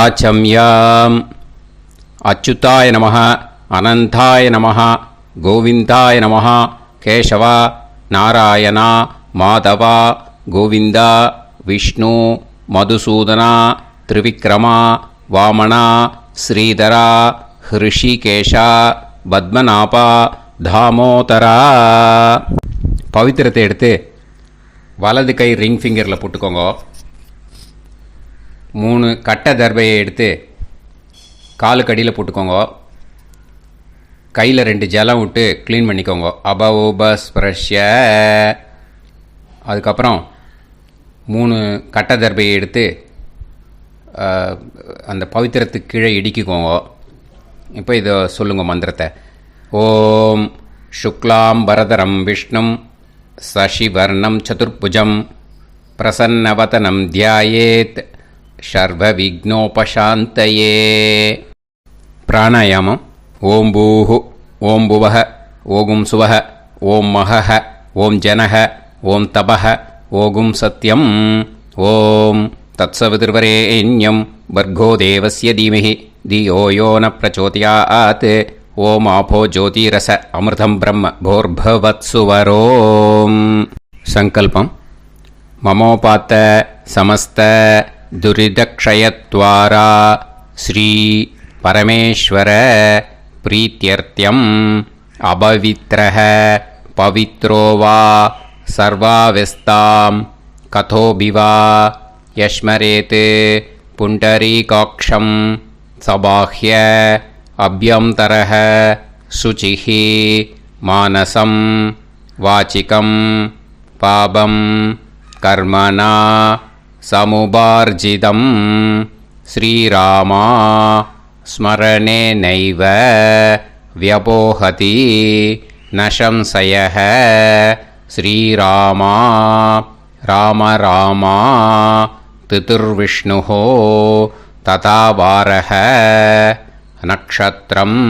வாச்சம்யாம். அச்சுதாய நமः, அனந்தாய நமः, கோவிந்தாய நமः, கேசவா, நாராயணா, மாதவா, கோவிந்தா, விஷ்ணு, மதுசூதனா, திரிவிக்ரமா, வாமனா, ஸ்ரீதரா, ஹிருஷிகேஷா, பத்மநாபா, தாமோதரா. பவித்திரத்தை எடுத்து வலது கை ரிங் ஃபிங்கரில் போட்டுக்கோங்க. 3 கட்டை தர்பையை எடுத்து காலுக்கடியில் போட்டுக்கோங்க. கையில் 2 ஜலம் விட்டு க்ளீன் பண்ணிக்கோங்க. அபவோபஸ்பிரஷ்ய. அதுக்கப்புறம் 3 கட்டை தர்பையை எடுத்து அந்த பவித்திரத்துக்கு கீழே இடிக்கிக்கோங்க. இப்போ இதை சொல்லுங்க மந்திரத்தை. ஓம் சுக்லாம் பரதரம் விஷ்ணும் சசிவர்ணம் சதுர்புஜம் பிரசன்னவதனம் தியாயேத் சர்வ விக்னோபசாந்தயே. பிராணாயாமம். ஓம் பூஹு, ஓம் புவஹ, ஓகும் சுவஹ, ஓம் மஹஹ, ஓம் ஜனஹ, ஓம் தபஹ, ஓகும் சத்யம். ஓம் தத்சவிதுர்வரேண்யம் வர்கோ தேவஸ்ய தீமஹி தியோ யோ ந பிரச்சோதயாத். ஓம் ஆபோ ஜோதிரச அமிர்தம் பிரம்ம போர்பவத்சுவரோம். சங்கல்பம். மமோபாத்த சமஸ்த துரிதக்ஷயத்வாரா ஸ்ரீ பரமேஸ்வர பிரீத்யர்த்தியம் அபவித்ரஹ பவித்ரோ வா சர்வாவஸ்தாம் கதோபிவா யஸ்மரேத் புண்டரீகாக்ஷம் சபாஹ்ய அப்யந்தரஹ சுசிஹ மானசம் வாசிகம் பாபம் கர்மணா சமுபார்ஜிதம் ஸ்ரீராமா ஸ்மரணேனைவ வ்யபோஹதி நசம்சயः. ஸ்ரீராமா ராம ராமா திதிர்விஷ்ணுः ததா வாரः நக்ஷத்ரம்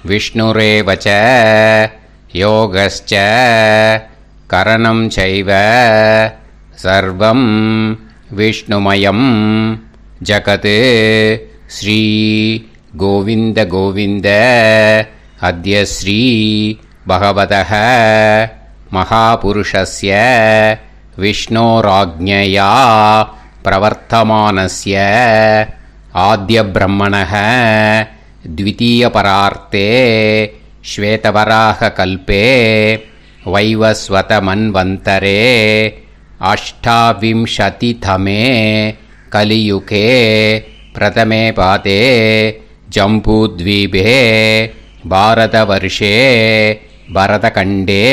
விஷ்ணுரேவ ச யோகஸ்ச கரணம் சைவ சர்வம் விஷ்ணுமயம் ஜகத். ஸ்ரீ கோவிந்த கோவிந்த அத்ய ஸ்ரீ பகவதः மகாபுருஷஸ்ய விஷ்ணோராஜ்ஞயா பிரவர்த்தமானஸ்ய ஆத்ய பிரம்மணः த்விதீயபரார்த்தே ஸ்வேதவராக கல்பே வைவஸ்வத மன்வந்தரே அஷ்டாவிம்சதிதமே கலியுகே பிரதமே பாதே ஜம்பூத்வீபே பாரதவர்ஷே பரதகண்டே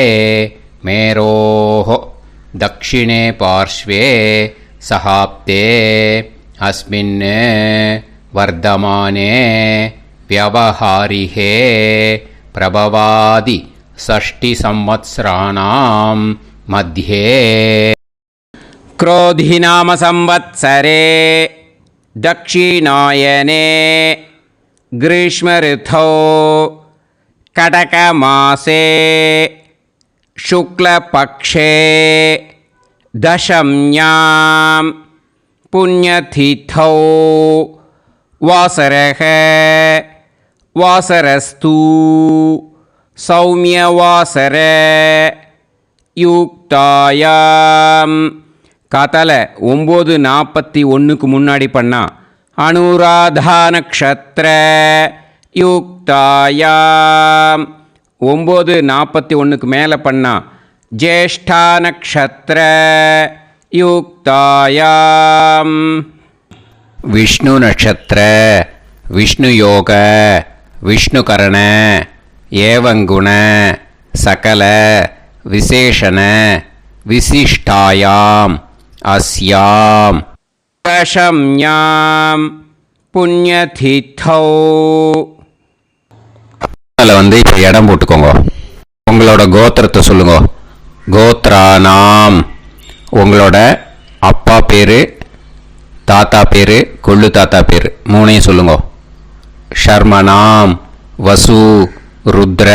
மேரோः தக்ஷிணே பார்ஷ்வே சஹாப்தே அஸ்மின் வர்தமானே व्यवहारिहे प्रभवादि षष्टि संवत्सराणां मध्ये क्रोधिनाम संवत्सरे दक्षिणायने ग्रीष्मऋतौ कटकमासे शुक्लपक्षे दशम्यां पुण्यतिथौ वासरः वासरस्तु सौम्यवासर யுக்தாயாம். காத்தால 9:41க்கு முன்னாடி பண்ணா அனுராதா நக்ஷத்ர யுக்தாயாம். 9:41க்கு மேலே பண்ணா ஜேஷ்டா நக்ஷத்ர யுக்தாயாம். விஷ்ணு நட்சத்திர விஷ்ணு யோக விஷ்ணுகரண ஏவங்குண சகல விசேஷண விசிஷ்டாயாம் அஸ்யாம் தசம்யாம் புண்ணியதிதௌ. அதில் இப்போ இடம் போட்டுக்கோங்க. உங்களோட கோத்திரத்தை சொல்லுங்க. கோத்ரானாம். உங்களோட அப்பா பேர், தாத்தா பேர், கொள்ளு தாத்தா பேர் 3ஐயும் சொல்லுங்க. ஷர்மனாம் வசு ருத்ர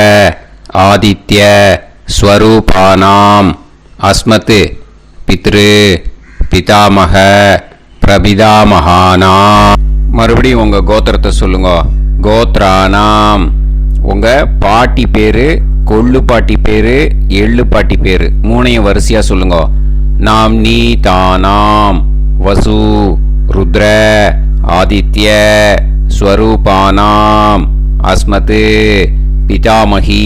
ஆதித்ய ஸ்வரூபானாம் அஸ்மத் பித்ரு பிதாமக பிரபிதாமகானாம் மறுபடியும் உங்கள் கோத்திரத்தை சொல்லுங்க. கோத்ரானாம். உங்கள் பாட்டி பேர், கொள்ளு பாட்டி பேர், எள்ளு பாட்டி பேர் மூணையும் வரிசையாக சொல்லுங்க. நாம் நீ தானாம் வசு ருத்ர ஆதித்ய ஸ்வரூபானாம் அஸ்மத் பிதாமகி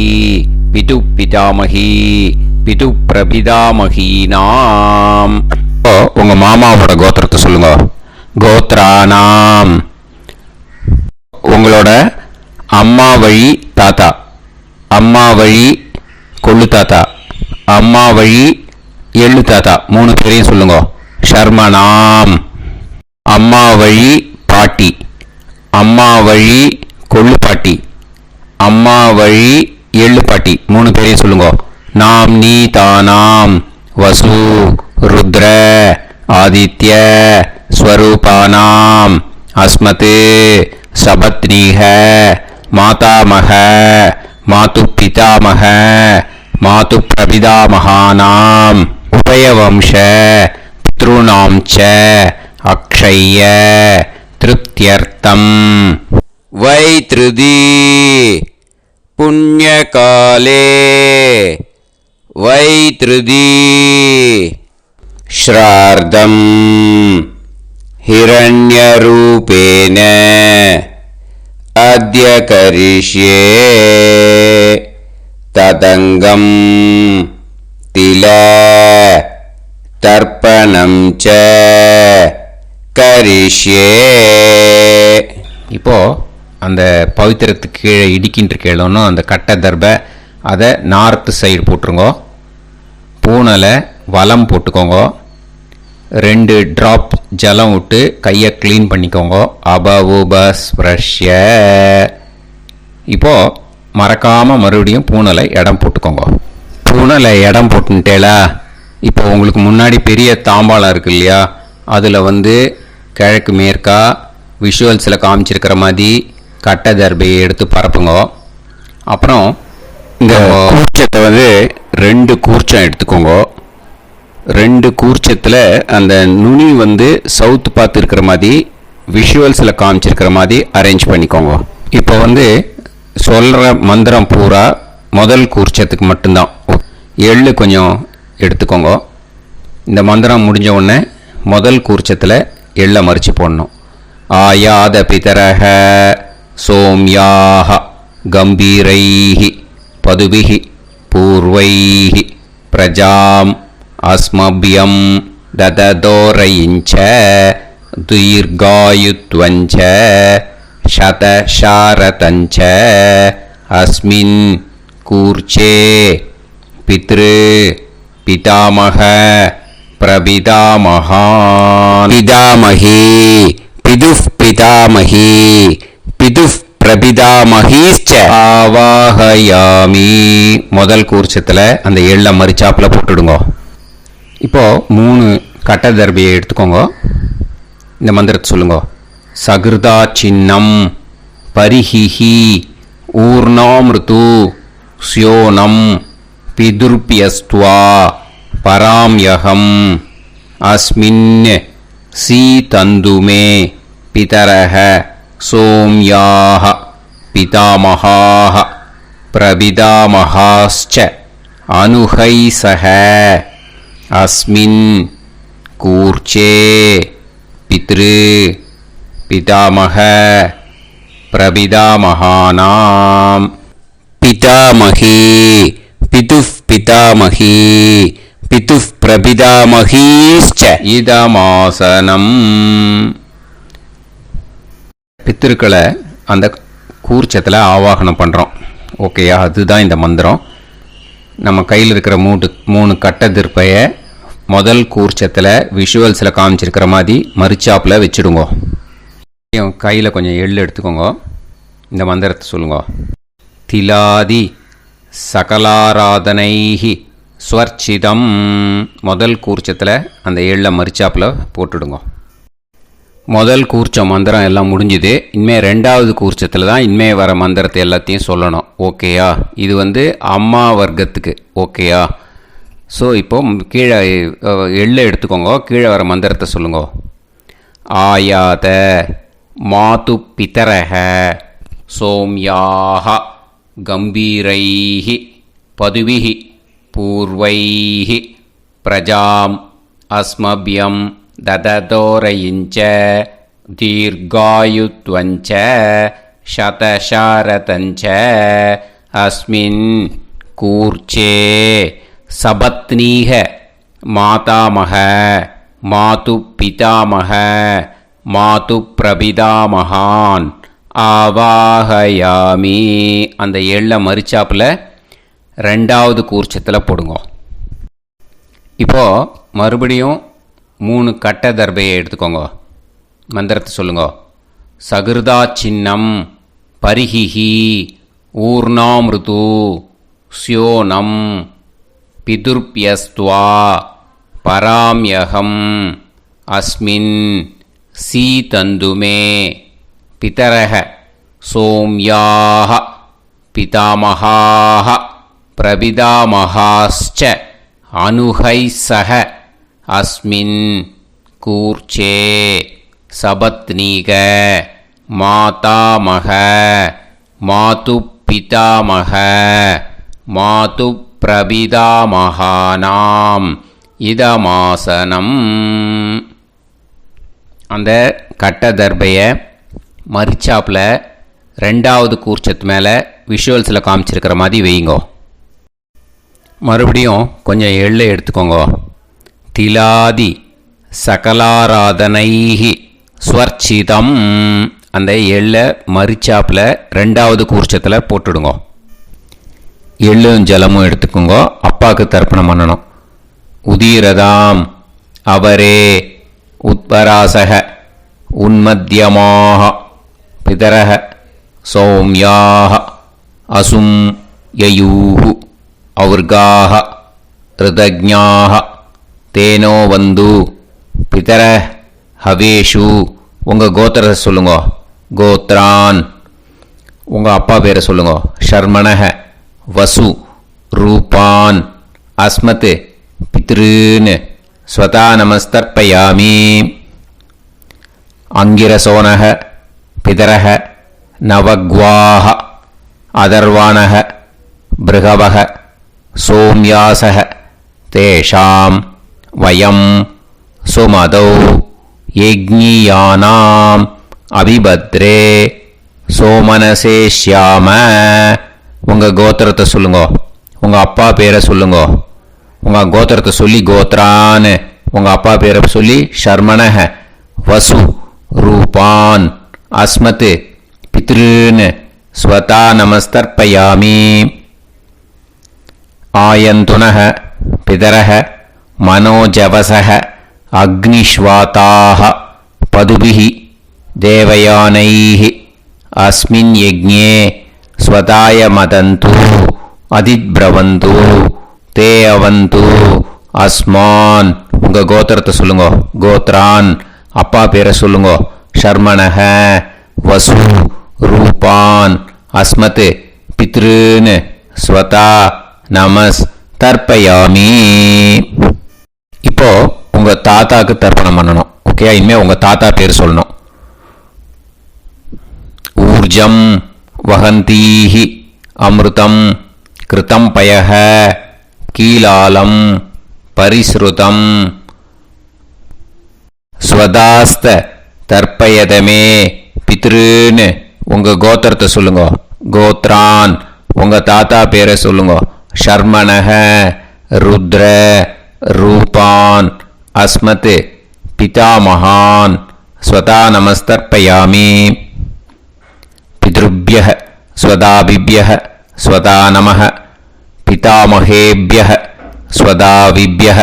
பிது பிதாமகி பிது பிரபிதாமகீனாம். உங்க மாமாவோட கோத்திரத்தை சொல்லுங்க. கோத்ரானாம். உங்களோட அம்மா வழி தாத்தா, அம்மா வழி கொள்ளு தாத்தா, அம்மா வழி எள்ளு தாத்தா மூணு பேரையும் சொல்லுங்க. ஷர்மனாம். அம்மா வழி பாட்டி, அம்மா வழி கொள்ளு பாட்டி, அம்மா வழி எள்ளு பாட்டி மூணு பேரையும் சொல்லுங்க. நாம் நீ தானாம் வசு ருத்ர ஆதித்ய ஸ்வரூபானாம் அஸ்மத் சபத்னீஹ மாதாமக மாது பிதாமக மாது பிரபிதாமகானாம் உபயவம்ச பித்ருணாம் ச அக்ஷய்ய திருப்தியர்த்தம் வைத்ருதி புண்ணியகாலே வைத்ருதி ஸ்ரார்த்தம் ஹிரண்யரூபேன அத்ய கரிஷ்யே ததங்கம் தில தர்ப்பணம் ச கரிஷ்யே. இப்போ அந்த பவித்திரத்துக்கு கீழே இடிக்கின்ற கேளோன்னு அந்த கட்டை தர்பை அதை நார்த்து சைடு போட்டுருங்க. பூனலை வலம் போட்டுக்கோங்க. 2 ட்ராப் ஜலம் விட்டு கையை க்ளீன் பண்ணிக்கோங்க. அபவுபஸ்ப்ரஷ்ய. இப்போது மறக்காமல் மறுபடியும் பூனலை இடம் போட்டுக்கோங்க. பூனலை இடம் போட்டுட்டேலா. இப்போ உங்களுக்கு முன்னாடி பெரிய தாம்பாளம் இருக்கு இல்லையா, அதில் கிழக்கு மேற்கா விஷுவல்ஸில் காமிச்சிருக்கிற மாதிரி கட்டை தர்பையை எடுத்து பரப்புங்க. அப்புறம் இந்த கூர்ச்சத்தை 2 கூர்ச்சம் எடுத்துக்கோங்க. 2 கூர்ச்சத்தில் அந்த நுனி சவுத்து பார்த்து இருக்கிற மாதிரி விஷுவல்ஸில் காமிச்சிருக்கிற மாதிரி அரேஞ்ச் பண்ணிக்கோங்க. இப்போ சொல்கிற மந்திரம் பூரா முதல் கூர்ச்சத்துக்கு மட்டும்தான். எள்ளு கொஞ்சம் எடுத்துக்கோங்க. இந்த மந்திரம் முடிஞ்ச உடனே முதல் கூர்ச்சத்தில் எள்ளை மறித்து போடணும். ஆயாத பிதரஹ சோம்யாக கம்பீரைஹி பதுபிஹி பூர்வைஹி பிரஜாம் அஸ்மபியம் தததோரயிஞ்ச தீர்காயுத்வஞ்ச சதசாரதஞ்ச அஸ்மின் கூர்ச்சே பித்ரு பிதாமக பிரபிதாமகான் பிதாமகி பிதுஃப் பிதாமகி பிதுஃப் பிரபிதாமகீச்ச ஆவாஹயாமி. முதல் கூர்ச்சத்தில் அந்த எள்ளை மறிச்சாப்பில் போட்டுடுங்க. இப்போது 3 கட்டை தர்பையை எடுத்துக்கோங்க. இந்த மந்திரத்தை சொல்லுங்க. சகிருதா சின்னம் பரிஹிஹி ஊர்ணாமிருது ஸ்யோனம் பிதுர்பியஸ்துவா பராம்யகம் அஸ்மின் சீதந்துமே பிதரஹ சோம்யாஹ பிதாமகாஹ பிரபிதாமகாஸ்ச அனுஹைசஹ அஸ்மின் கூர்ச்சே பித்ரு பிதாமக பிரபிதாமகானாம் பிதாமகி பிதுஃப் பிதாமகி பிதுஃப் பிரபிதாமகீஸ்ச இதமாசனம். பித்திருக்களை அந்த கூர்ச்சத்தில் ஆவாகனம் பண்ணுறோம். ஓகேயா? அதுதான் இந்த மந்திரம். நம்ம கையில் இருக்கிற 3 கட்டை திருப்பையை முதல் கூர்ச்சத்தில் விஷுவல்ஸில் காமிச்சிருக்கிற மாதிரி மறிச்சாப்பில் வச்சுடுங்க. கையில் கொஞ்சம் எள்ளு எடுத்துக்கோங்க. இந்த மந்திரத்தை சொல்லுங்க. திலாதி சகலாராதனைஹி ஸ்வர்ச்சிதம். முதல் கூர்ச்சத்தில் அந்த எள்ளை மறிச்சாப்பில் போட்டுடுங்க. முதல் கூர்ச்சம் மந்திரம் எல்லாம் முடிஞ்சுது. இனிமேல் 2வது கூர்ச்சத்தில் தான் இனிமேல் வர மந்திரத்தை எல்லாத்தையும் சொல்லணும். ஓகேயா? இது அம்மா வர்க்கத்துக்கு. ஓகேயா? ஸோ இப்போது கீழே எள்ளை எடுத்துக்கோங்க. கீழே வர மந்திரத்தை சொல்லுங்க. ஆயாத மாது பிதரஹ சோம்யாஹ கம்பீரைஹி பதுவிஹி பூர்வைஹி பிரஜாம் அஸ்மப்யம் தததோரயிஞ்ச தீர்காயுத்வஞ்ச சதசாரதஞ்ச அஸ்மின் கூர்ச்சே சபத்னீஹ மாதாமஹ மாது பிதாமஹ மாது பிரபிதாமகான் ஆவாஹயாமி. அந்த எள்ள மரிச்சாப்பில் ரெண்டாவது கூர்ச்சத்தில் போடுங்க. இப்போது மறுபடியும் 3 கட்ட தர்பையை எடுத்துக்கோங்க. மந்திரத்தை சொல்லுங்க. சகிருதா சின்னம் பரிஹிஹி ஊர்ணாமிருது ஸ்யோனம் பிதுர்ப்யஸ்த்வா பராம்யகம் அஸ்மின் சீதந்துமே பிதரஹ சோம்யாஹ பிதாமஹாஹ பிரபிதாமஹாஸ்ச அனுஹைசஹ அஸ்மின் கூர்ச்சே சபத்னீக மாதாமஹ மாது பிதாமஹ மாது பிரபிதாமகானாம் இதமாசனம். அந்த கட்ட தர்பையை மரிச்சாப்பில் ரெண்டாவது கூர்ச்சத்து மேலே விஷுவல்ஸில் காமிச்சிருக்கிற மாதிரி வைங்கோ. மறுபடியும் கொஞ்சம் எள்ளை எடுத்துக்கோங்க. திலாதி சகலாராதனைஹி ஸ்வர்ச்சிதம். அந்த எள்ளை மரிச்சாப்பில் ரெண்டாவது கூர்ச்சத்தில் போட்டுடுங்க. எள்ளும் ஜலமும் எடுத்துக்கோங்க. அப்பாவுக்கு தர்ப்பணம் பண்ணணும். உதீரதாம் அவரே உத்பராசக உன்மத்யமாக பிதரஹ சௌம்யாக அசும் யயூஹு ஔர்காஹ ரிதஜ்ஞாஹ தேனோ வந்து பிதர ஹவேஷு. உங்கள் கோத்திரத்தை சொல்லுங்க. கோத்ரான். உங்கள் அப்பா பேரை சொல்லுங்க. ஷர்மணஹ வசு ரூபான் அஸ்மத் பித்ருன்னு ஸ்வதா நமஸ்தர்ப்பயாமி. அங்கிரசோனஹ பிதரஹ நவக்வாஹ அதர்வாணஹ பிருகவஹ சோம்யாசஹ தேஷாம் வயம் சுமதௌ யஜ்ஞியானாம் அபிபத்ரே சோமனசேஷ்யாம. உங்கள் கோத்திரத்தை சொல்லுங்க. உங்கள் அப்பா பேரை சொல்லுங்க. உங்கள் கோத்திரத்தை சொல்லி கோத்ரான்னு உங்கள் அப்பா பேரை சொல்லி ஷர்மணஹ வசு ரூபான் அஸ்மத் பித்ருன்னு ஸ்வதா நமஸ்தர்ப்பயாமி. ஆயந்துனஹ பிதரஹ மனோஜவசஹ அக்னிஷ்வாதாஹ பதுபிஹி தேவயானைஹி அஸ்மின் யஜ்ஞே ஸ்வதாய மதந்து அதிப்ரவந்து தே அவது அஸ்மான். உங்கள் கோத்திரத்தை சொல்லுங்க. கோத்ரான். அப்பா பேரை சொல்லுங்க. ஷர்மணஹ வசு ரூபான் அஸ்மத் பித்ருன்னு ஸ்வதா நமஸ் தர்ப்பயாமி. இப்போ உங்கள் தாத்தாக்கு தர்ப்பணம் பண்ணணும். ஓகே, இனிமேல் உங்கள் தாத்தா பேர் சொல்லணும். ஊர்ஜம் வஹந்தீஹி அமிர்தம் கிருதம் பயஹ கீலாலம் பரிஸ்ருதம் ஸ்வதாஸ்த தர்ப்பயதமே பித்ருன்னு உங்கள் கோத்திரத்தை சொல்லுங்க. கோத்ரான். உங்கள் தாத்தா பேரை சொல்லுங்க. ஷர்மணஹ ருத்ர ரூபான் அஸ்மத் பிதாமகான் ஸ்வதா நமஸ்தர்ப்பயாமி. பித்ருப்யஹ ஸ்வதாபிப்யஹ ஸ்வதா நமஹ பிதாமகேப்யஹ ஸ்வதாவிப்யஹ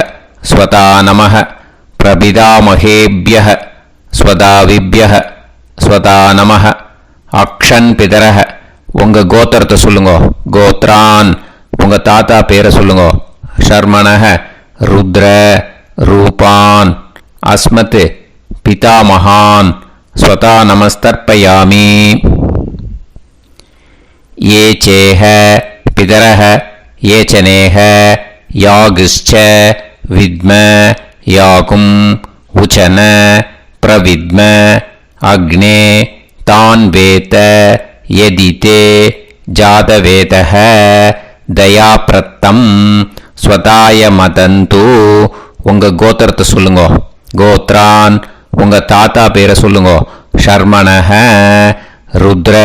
ஸ்வதா நமஹ பிரபிதாமகேப்யஹ ஸ்வதாவிப்யஹ ஸ்வதா நமஹ. அக்ஷன் பிதரஹ. உங்கள் கோத்திரத்தை சொல்லுங்க. கோத்ரான். உங்கள் தாத்தா பேரை சொல்லுங்க. ஷர்மணஹ ருத்ர ரூபான் அஸ்மத் பிதாமகான் ஸ்வதா நமஸ்தர்ப்பயாமி. ये चेह पितरः ये चनेह यागश्च विद्म याकुम् उचन प्रविद्म अग्ने तान् वेत यदि ते जातवेदः दयाप्रत्तं स्वताय मदन्तु உங்க கோத்திரத்தை சொல்லுங்க. கோத்ரான் உங்க தாத்தா பேரை சொல்லுங்க. ஷர்மணஹ ருத்ர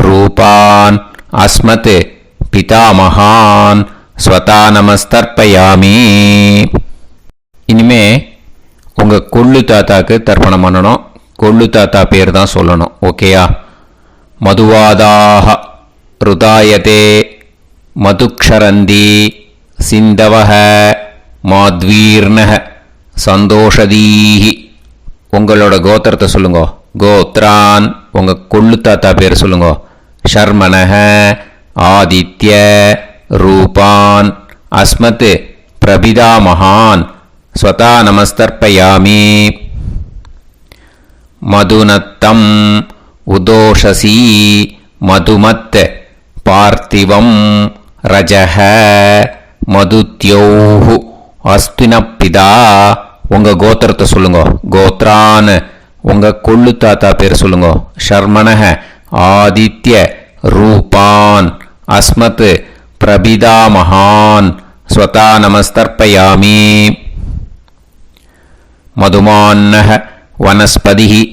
ரூபான் அஸ்மத் பிதாமகான் ஸ்வதா நமஸ்தர்ப்பயாமி. இனிமே உங்க கொள்ளு தாத்தாக்கு தர்ப்பணம் பண்ணணும். கொள்ளு தாத்தா பேர் தான் சொல்லணும். ஓகேயா? மதுவாதாக ருதாயதே மதுக்ஷரந்தி சிந்தவஹ மாத்வீர்ணஹ சந்தோஷதீஹி. உங்களோட கோத்திரத்தை சொல்லுங்க. கோத்ரான் உங்க கொள்ளு தாத்தா பேர் சொல்லுங்க. ஷர்மணஹ ஆதித்ய ரூபான் அஸ்மத் பிரபிதாமகான் ஸ்வதா நமஸ்தர்ப்பயாமி. மதுநத்தம் உதோஷசி மதுமத் பார்த்திவம் ரஜஹ மதுத்யோஹு அஸ்தினப்பிதா. உங்க கோத்திரத்தை சொல்லுங்க. கோத்ரான் உங்க கொள்ளு தாத்தா பேர் சொல்லுங்க. ஷர்மணஹ ஆதித்ய ரூபான் அஸ்மத் பிரபிதாமகான் ஸ்வதா நமஸ்தர்ப்பயாமி. மதுமான்னஹ வனஸ்பதிஹி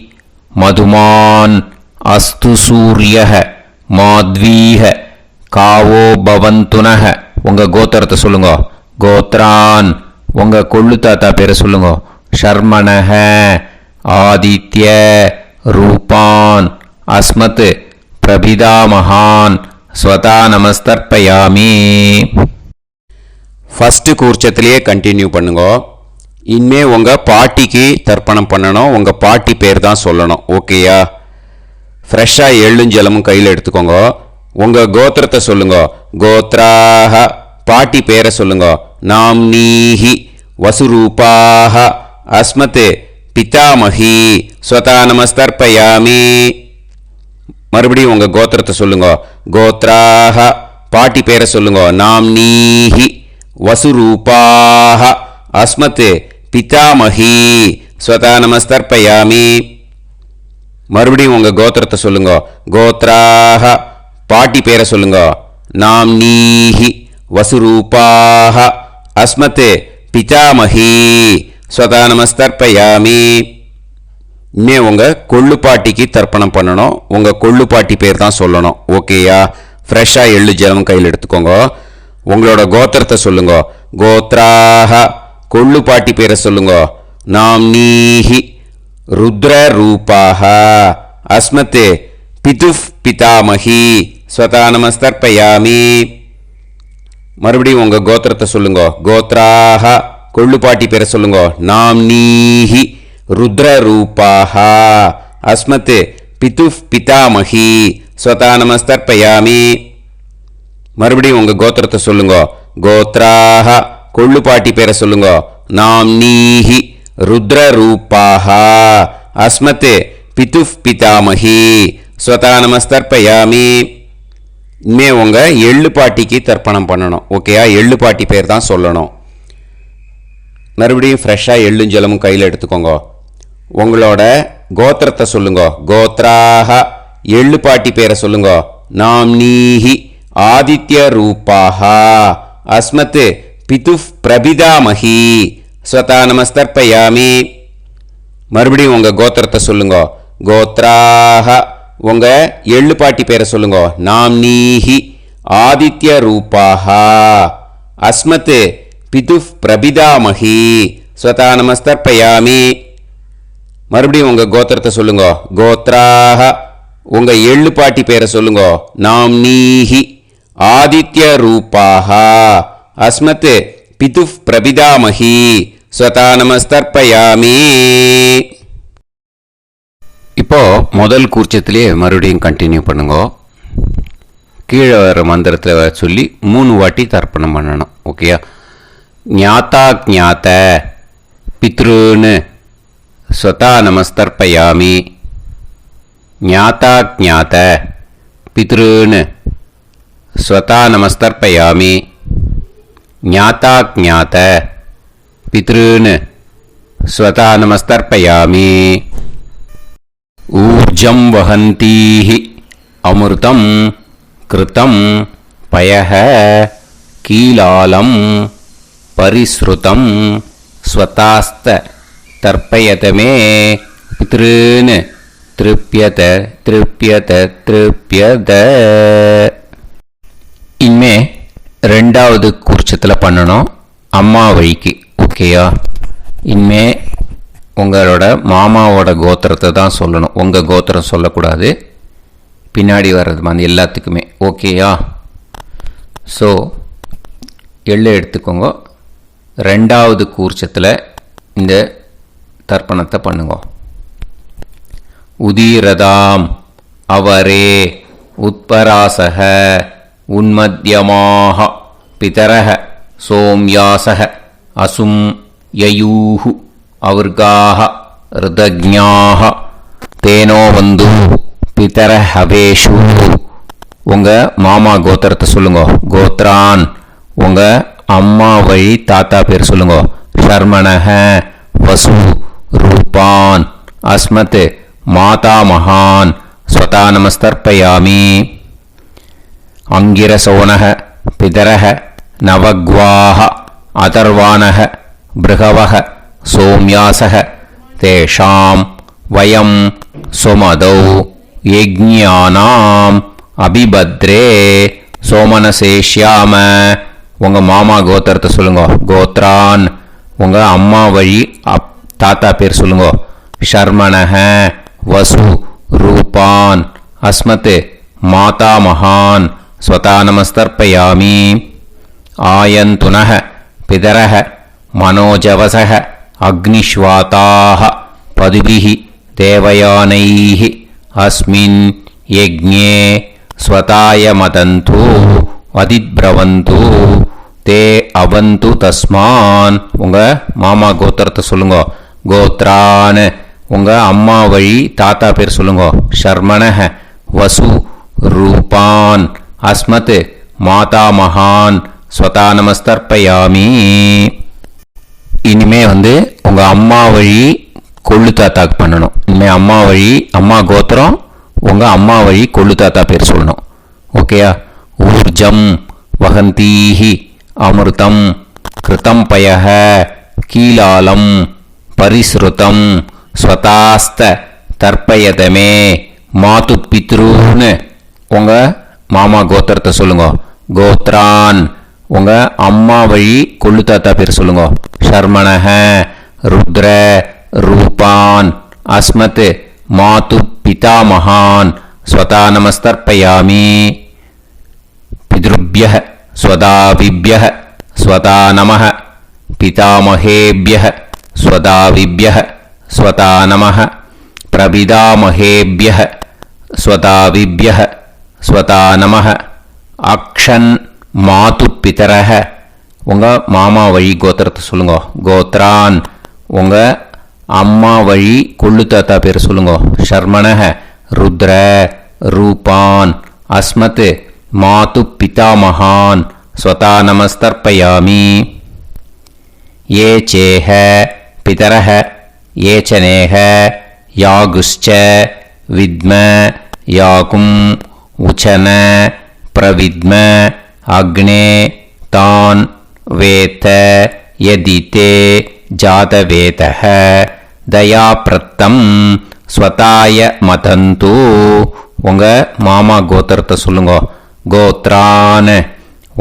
மதுமான் அஸ்து சூரியஹ மாத்வீஹ காவோ பவந்துனஹ. உங்க கோத்திரத்தை சொல்லுங்க. கோத்ரான் உங்க கொள்ளு தாத்தா பேரை சொல்லுங்க. ஷர்மணஹ ஆதித்ய ரூபான் அஸ்மத் பிரபிதாமகான் ஸ்வதா நமஸ்தர்ப்பயாமி. ஃபர்ஸ்ட் கூர்ச்சத்திலேயே கண்டினியூ பண்ணுங்க. இனிமே உங்க பாட்டிக்கு தர்ப்பணம் பண்ணணும். உங்க பாட்டி பேர் தான் சொல்லணும். ஓகேயா? ஃப்ரெஷ்ஷாக எள்ளும் ஜலமும் கையில் எடுத்துக்கோங்க. உங்க கோத்திரத்தை சொல்லுங்க. கோத்ராஹ பாட்டி பேரை சொல்லுங்க. நாம்னீஹி வசுரூபாஹ அஸ்மத் பிதாமஹி ஸ்வதா நமஸ்தர்ப்பயாமி. மறுபடியும் உங்க கோத்திரத்தை சொல்லுங்க. கோத்ராஹ பாட்டி பேரை சொல்லுங்க. நாம்னீஹி வசுரூபாஹ அஸ்மத் பிதாமஹி ஸ்வதா நமஸ்தர்ப்பயாமி. மறுபடியும் உங்க கோத்திரத்தை சொல்லுங்க. கோத்ராஹ பாட்டி பேரை சொல்லுங்க. நாம்னீஹி வசுரூபாஹ அஸ்மத் பிதாமஹி ஸ்வதா நமஸ்தர்ப்பயாமி. இனிமே உங்க கொள்ளு பாட்டிக்கு தர்ப்பணம் பண்ணணும். உங்க கொள்ளு பாட்டி பேர் தான் சொல்லணும். ஓகேயா? ஃப்ரெஷ்ஷா எள்ளு ஜலம் கையில் எடுத்துக்கோங்க. உங்களோட கோத்திரத்தை சொல்லுங்க. கோத்ராஹ கொள்ளு பாட்டி பேரை சொல்லுங்க. நாம்னீஹி ருத்ர ரூபாஹ அஸ்மத் பிதுஃப் பிதாமஹி ஸ்வதா நமஸ்தர்ப்பயாமி. மறுபடியும் உங்க கோத்திரத்தை சொல்லுங்க. கோத்ராஹ கொள்ளு பாட்டி பேரை சொல்லுங்க. நாம்னீஹி ருத்ர ரூபாஹ அஸ்மத் பிதுஃப் பிதாமஹி ஸ்வதா நமஸ்தர்ப்பயாமி. மறுபடியும் உங்க கோத்திரத்தை சொல்லுங்க. கோத்ராஹ கொள்ளு பாட்டி பேரை சொல்லுங்க. நாம்னீஹி ருத்ர ரூபாஹ அஸ்மத் பிதுஃப் பிதாமஹி ஸ்வதா நமஸ்தர்ப்பயாமி. இனிமே உங்க எள்ளு பாட்டிக்கு தர்ப்பணம் பண்ணணும். ஓகேயா? எள்ளு பாட்டி பேர் தான் சொல்லணும். மறுபடியும் ஃப்ரெஷ்ஷாக எள்ளும் ஜலமும் கையில் எடுத்துக்கோங்க. உங்களோட கோத்திரத்தை சொல்லுங்க. கோத்ராஹ எள்ளு பாட்டி பேரை சொல்லுங்க. நாம்னீஹி ஆதித்ய ரூபாஹ அஸ்மத் பிதுஃப் பிரபிதாமஹி ஸ்வதா நமஸ்தர்ப்பயாமி. மறுபடியும் உங்க கோத்திரத்தை சொல்லுங்க. கோத்ராஹ உங்க எள்ளு பாட்டி பேரை சொல்லுங்க. நாம்னீஹி ஆதித்ய ரூபாஹ அஸ்மத் பிதுஃப் பிரபிதாமஹி ஸ்வதா நமஸ்தர்ப்பயாமி. மறுபடியும் உங்க கோத்திரத்தை சொல்லுங்க. கோத்ராஹ உங்க எள்ளு பாட்டி பேரை சொல்லுங்க. நாம்னீஹி ஆதித்ய ரூபாஹ அஸ்மத் பிதுஃப் பிரபிதாமஹி ஸ்வதா நமஸ்தர்ப்பயாமி. இப்போ முதல் கூர்ச்சத்திலேயே மறுபடியும் கண்டினியூ பண்ணுங்க. கீழே வர மந்திரத்தில் சொல்லி 3 வாட்டி தர்ப்பணம் பண்ணணும். ஓகேயா? ஞாதா ஞாத பித்ருன்னு ஸ்வதா நமஸ்தர்ப்பயாமி. ஞாதா ஞாத பித்ருன்னு ஸ்வதா நமஸ்தர்ப்பயாமி. ஞாதா ஞாத பித்ருன்னு ஸ்வதா நமஸ்தர்ப்பயாமி. ऊर्जं वहन्तीः अमृतं कृतं पयः कीलालं परिसृतं स्वतास्त तर्पयत मे पितॄन् तृप्यत तृप्यत तृप्यत. இனிமே ரெண்டாவது கூர்ச்சத்தில் பண்ணணும் அம்மா வழிக்கு. ஓகேயா? இனிமே உங்களோட மாமாவோட கோத்திரத்தை தான் சொல்லணும், உங்கள் கோத்திரம் சொல்லக்கூடாது. பின்னாடி வர்றது மாதிரி எல்லாத்துக்குமே. ஓகேயா? ஸோ எள்ளு எடுத்துக்கோங்க. ரெண்டாவது கூர்ச்சத்தில் இந்த தர்ப்பணத்தை பண்ணுங்க. உதீரதாம் அவரே உத்பராசக உன்மத்யமாக பிதரக சோம்யாசக அசும் யயூஹு அவர்காக ருதஜ்ஞாக தேனோ வந்து பிதர ஹவேஷு. உங்கள் மாமா கோத்திரத்தை சொல்லுங்க. கோத்ரான் உங்கள் அம்மா வழி தாத்தா பேர் சொல்லுங்க. ஷர்மணஹ வசு ரூபான் அஸ்மத் மாதா மகான் ஸ்வதா நமஸ்தர்ப்பயாமி. அங்கிரசோனஹ பிதரஹ நவக்வாஹ அதர்வானஹ பிருகவஹ சோம்யாசஹ தேஷாம் வயம் சுமதௌ யஜ்ஞானாம் அபிபத்ரே சோமனசேஷ்யாம. உங்கள் மாமா கோத்திரத்தை சொல்லுங்க. கோத்ரான் உங்கள் அம்மா வழி தாத்தா பேர் சொல்லுங்க. ஷர்மணஹ வசு ரூபான் அஸ்மத் மாதா மகான் ஸ்வதா நமஸ்தர்ப்பயாமி. ஆயந்துனஹ பிதரஹ மனோஜவசஹ அக்னிஷ்வாதாஹ பதுபிஹ தேவயானைஹ அஸ்மின் யஜ்ஞே ஸ்வதாய மதந்து அதித்ப்ரவந்து தே அவந்து தஸ்மான். உங்கள் மாமா கோத்திரத்தை சொல்லுங்க. கோத்ரான் உங்கள் அம்மா வழி தாத்தா பேர் சொல்லுங்க. ஷர்மணஹ வசு ரூபான் அஸ்மத் மாதா மகான் ஸ்வதா நமஸ்தர்ப்பயாமி. இனிமே உங்கள் அம்மா வழி கொள்ளு தாத்தாக்கு பண்ணணும். இனிமேல் அம்மா வழி அம்மா கோத்திரம் உங்கள் அம்மா வழி கொள்ளு தாத்தா பேர் சொல்லணும். ஓகேயா? ஊர்ஜம் வகந்தீஹி அமிர்தம் கிருதம் பயஹ கீலாலம் பரிஸ்ருதம் ஸ்வதாஸ்த தர்ப்பயதமே மாது பித்ரூன்னு. உங்கள் மாமா கோத்திரத்தை சொல்லுங்க. கோத்ரான் உங்கள் அம்மா வழி கொள்ளு தாத்தா பேர் சொல்லுங்க. ஷர்மணஹ ருத்ர ரூபான் அஸ்மத் மாது பிதா மகான் ஸ்வதா நமஸ்தர்ப்பயாமி. பித்ருப்யஹ ஸ்வதாவிப்யஹ ஸ்வதா நமஹ பிதாமஹேப்யஹ ஸ்வதாவிப்யஹ ஸ்வதா நமஹ பிரபிதாமஹேப்யஹ ஸ்வதாவிப்யஹ ஸ்வதா நமஹ. அக்ஷன் மாது பிதரஹ உங்கள் மாமா வழி கோத்திரத்தை சொல்லுங்க. கோத்ரான் உங்கள் அம்மா வழி கொள்ளு தாத்தா பேர் சொல்லுங்க. ஷர்மணஹ ருத்ர ரூபான் அஸ்மத் மாது பிதா மகான் ஸ்வதா நமஸ்தர்ப்பயாமி. ஏ சேஹ பிதரஹ ஏச்சனேஹ யாகுஷ்ச வித்ம யாகும் உச்சன பிரவித்ம அக்னே தான் வேத யதிதே ஜாதவேதஹ தயாப்ரத்தம் ஸ்வதாய மதந்து. உங்கள் மாமா கோத்திரத்தை சொல்லுங்க. கோத்ரான்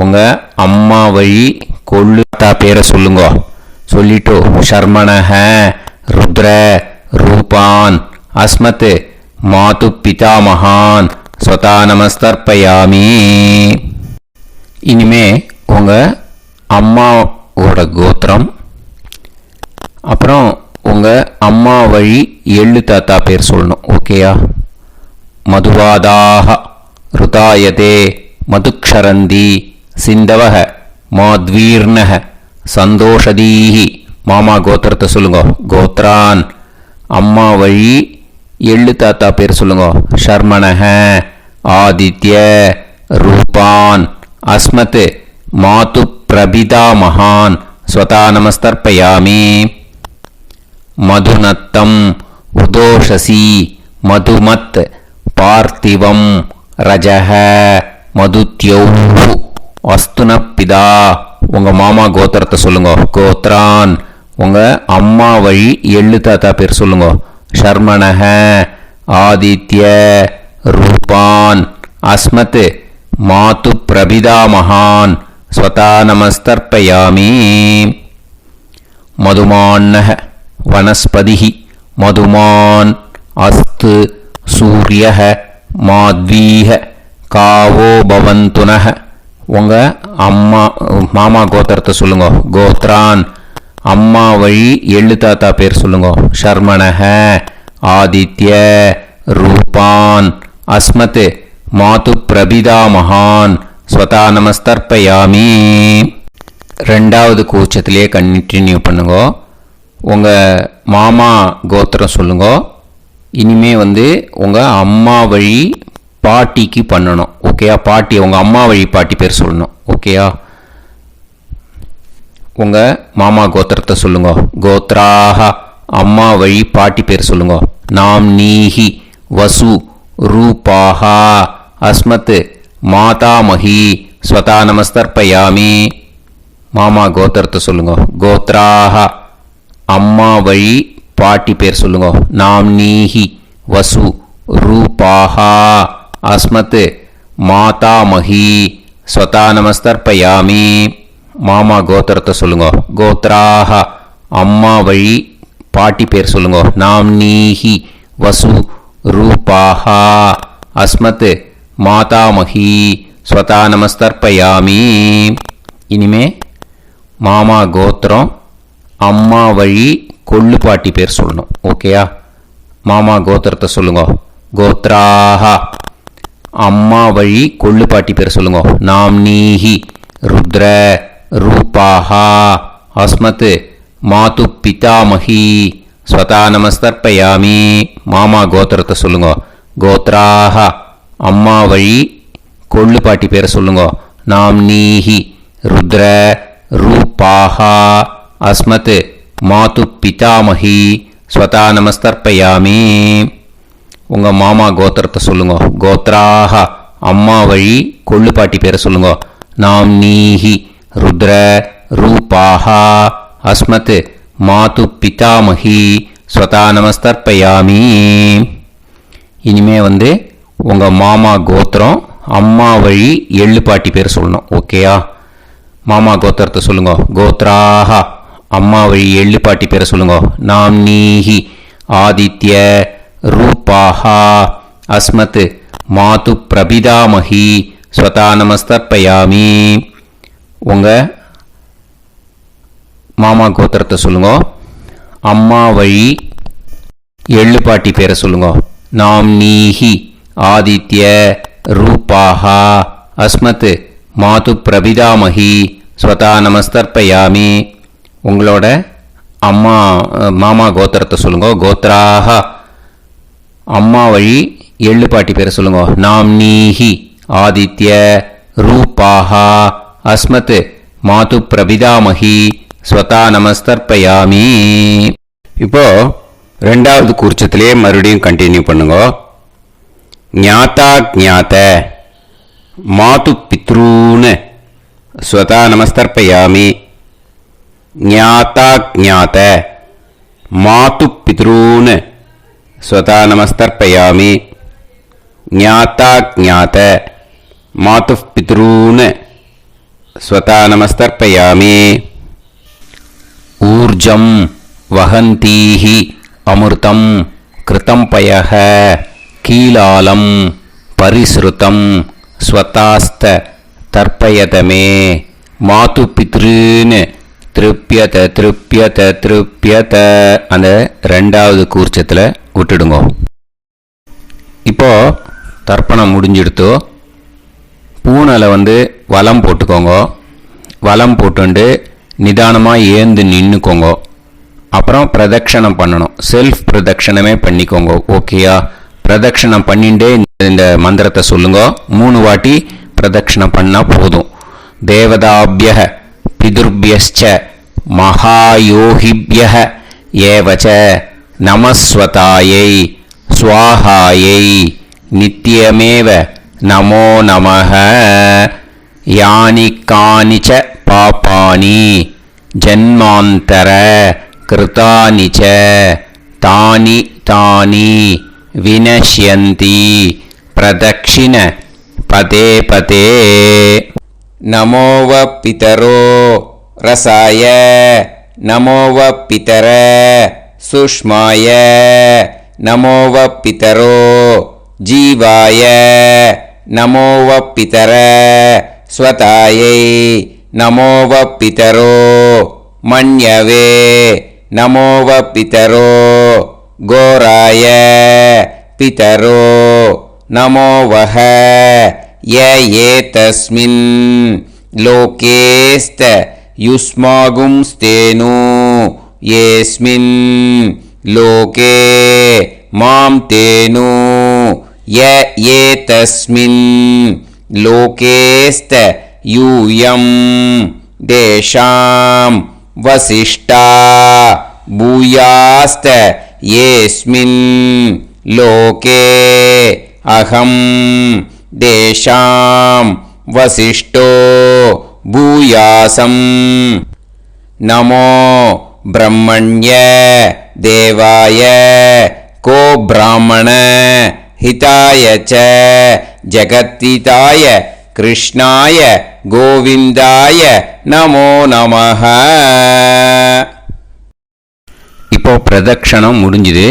உங்கள் அம்மா வழி கொள்ளு தாத்தா பேரை சொல்லுங்க. சொல்லிட்டு ஷர்மணஹ ருத்ர ரூபான் அஸ்மத் மாது பிதா மகான் ஸ்வதா நமஸ்தர்ப்பயாமி. இனிமே உங்கள் அம்மாவோட கோத்திரம் அப்புறம் உங்கள் அம்மா வழி எள்ளு தாத்தா பேர் சொல்லணும். ஓகேயா? மதுவாதாக ருதாயதே மதுக்ஷரந்தி சிந்தவக மாத்வீர்ணக சந்தோஷதீஹி. மாமா கோத்திரத்தை சொல்லுங்க. கோத்ரான் அம்மா வழி எள்ளு தாத்தா பேர் சொல்லுங்க. ஷர்மணஹ ஆதித்ய ரூபான் அஸ்மத் மாது பிரபிதா மகான் ஸ்வதா நமஸ்தர்ப்பயாமி. மதுநத்தம் உதோஷசி மதுமத் பார்த்திவம் ரஜஹ மதுத்யௌஹு அஸ்துனப்பிதா உங்கள் மாமா கோத்திரத்தை சொல்லுங்க. கோத்ரான் உங்கள் அம்மா வழி எள்ளு தாத்தா பேர் சொல்லுங்க. ஷர்மணஹ ஆதித்ய ரூபான் அஸ்மத் மாது பிரபிதாமகான் ஸ்வதா நமஸ்தர்ப்பயாமி. மதுமான்னஹ வனஸ்பதிஹி மதுமான் அஸ்து சூரியஹ மாத்வீஹ காவோ பவந்துனஹ உங்கள் அம்மா மாமா கோத்திரத்தை சொல்லுங்க. கோத்ரான் அம்மா வழி எள்ளு தாத்தா பேர் சொல்லுங்க. ஷர்மணஹ ஆதித்ய ரூபான் அஸ்மத் மாது பிரபிதாமகான் ஸ்வதா நமஸ்தர்ப்பயாமி. ரெண்டாவது கூச்சத்திலே கண்டினியூ பண்ணுங்க. உங்கள் மாமா கோத்திரம் சொல்லுங்க. இனிமே உங்கள் அம்மா வழி பாட்டிக்கு பண்ணணும். ஓகேயா? பாட்டி உங்கள் அம்மா வழி பாட்டி பேர் சொல்லணும். ஓகேயா? உங்கள் மாமா கோத்திரத்தை சொல்லுங்க. கோத்ராஹ அம்மா வழி பாட்டி பேர் சொல்லுங்க. நாம் நீஹி வசு ரூபாஹா அஸ்மத் மாதாமஹி ஸ்வதா நமஸ்தர்ப்பயாமி. மாமா கோத்திரத்தை சொல்லுங்க. கோத்ராஹ அம்மா வழி பாட்டி பேர் சொல்லுங்க. நாம் நீஹி வசு ரூபாஹா அஸ்மத் மாதாமஹி ஸ்வதா நமஸ்தர்ப்பயாமி. மாமா கோத்திரத்தை சொல்லுங்க. கோத்ராஹ அம்மா வழி பாட்டி பேர் சொல்லுங்க. நாம் நீஹி வசு ரூபாஹா அஸ்மத் மாதாமஹி ஸ்வதா நமஸ்தர்ப்பயாமி. இனிமே மாமா கோத்திரம் அம்மா வழி கொள்ளு பாட்டி பேர் சொல்லணும். ஓகேயா? மாமா கோத்திரத்தை சொல்லுங்க. கோத்ராஹ அம்மா வழி கொள்ளு பாட்டி பேர் சொல்லுங்க. நாம் நீஹி ருத்ர ரூபாஹா அஸ்மத் மாது பிதாமஹி ஸ்வதா நமஸ்தர்ப்பயாமி. மாமா கோத்திரத்தை சொல்லுங்க. கோத்ராஹ அம்மா வழி கொள்ளு பாட்டி பேரை சொல்லுங்க. நாம் நீஹி ருத்ர ரூபாஹா அஸ்மத் மாது பிதாமஹி ஸ்வதா நமஸ்தர்ப்பயாமி. உங்கள் மாமா கோத்திரத்தை சொல்லுங்க. கோத்ராஹ அம்மா வழி கொள்ளு பாட்டி பேரை சொல்லுங்க. நாம் நீஹி ருத்ர ரூபாஹா அஸ்மத் மாது பிதாமஹி ஸ்வதா நமஸ்தர்ப்பயாமி. இனிமே உங்கள் மாமா கோத்திரம் அம்மா வழி எள்ளு பாட்டி பேர் சொல்லணும். ஓகேயா? மாமா கோத்திரத்தை சொல்லுங்க. கோத்ராஹ அம்மா வழி எள்ளு பாட்டி பேரை சொல்லுங்க. நாம் நீஹி ஆதித்ய ரூபாஹா அஸ்மத் மாது பிரபிதாமஹி ஸ்வதா நமஸ்தர்ப்பயாமி. உங்கள் மாமா கோத்திரத்தை சொல்லுங்க. அம்மா வழி எள்ளு பாட்டி பேரை சொல்லுங்க. நாம் நீஹி ஆதித்ய ரூபாஹா அஸ்மத் மாது பிரபிதாமஹி ஸ்வதா நமஸ்தர்ப்பயாமி. உங்களோட அம்மா மாமா கோத்திரத்தை சொல்லுங்க. கோத்ராஹ அம்மா வழி எள்ளு பாட்டி பேரை சொல்லுங்க. நாம் நீஹி ஆதித்ய ரூபாஹா அஸ்மத் மாது பிரபிதாமஹி ஸ்வதா நமஸ்தர்ப்பயாமி. இப்போ ரெண்டாவது கூர்ச்சத்திலே மறுபடியும் கண்டினியூ பண்ணுங்க. ஞாதா ஞாத மாது பித்ரூன் ஸ்வதா நமஸ்தர்ப்பயாமி. ஞாதா ஞாத மாது பித்ரூன் ஸ்வதா நமஸ்தர்ப்பயாமி. ஞாதா ஞாத மாது பித்ரூன் ஸ்வதா நமஸ்தர்ப்பயாமி. ஊர்ஜம் வஹந்தீஹி அமிர்தம் கிருதம் பயஹ கீலாலம் பரிஸ்ருதம் ஸ்வதாஸ்த தர்ப்பயதமே மாது பித்ருன்னு திருப்பியத திருப்பியத திருப்பியத அந்த ரெண்டாவது கூர்ச்சத்தில் விட்டுடுங்க. இப்போ தர்ப்பணம் முடிஞ்சிடுத்தோ பூனலை வலம் போட்டுக்கோங்க. வலம் போட்டுண்டு நிதானமாக ஏந்து நின்றுக்கோங்க. அப்புறம் பிரதட்சணம் பண்ணணும். செல்ஃப் பிரதட்சணமே பண்ணிக்கோங்க. ஓகேயா? பிரதட்சணம் பண்ணிண்டே இந்த மந்திரத்தை சொல்லுங்க. 3 வாட்டி பிரதட்சணம் பண்ணால் போதும். தேவதாபிய பிதுர்பியச்ச மகாயோகிபிய ஏவச்ச நமஸ்வதாயை स्वाहायै नित्यमेव नमो नमः। यानि कानि च पापानि जन्मान्तर कृतानि च तानि तानि विनश्यन्ति प्रदक्षिण पदे पदे। नमो व पितरो रसाय नमो व पितर सुष्माय नमो व पितरो जीवाय नमो व पितर स्वतायै नमो व पितरो मन्यवे नमो व पितरो घोराय पितरो नमो वः। य एतस्मिन् लोकेस्त युष्मागुंस्तेनु येस्मिन् लोके मां तेनु। य एतस्मिन् लोकेस्त यूयं देशां वसिष्ठा भूयास्त येस्मिन् लोके अहं देशां वसिष्ठो भूयासम्। नमो ब्रह्मण्य देवाय को ब्राह्मण हिताय च जगत्हिताय कृष्णाय गोविंदाय नमो नमः। இப்போ பிரதட்சணம் முடிஞ்சுது.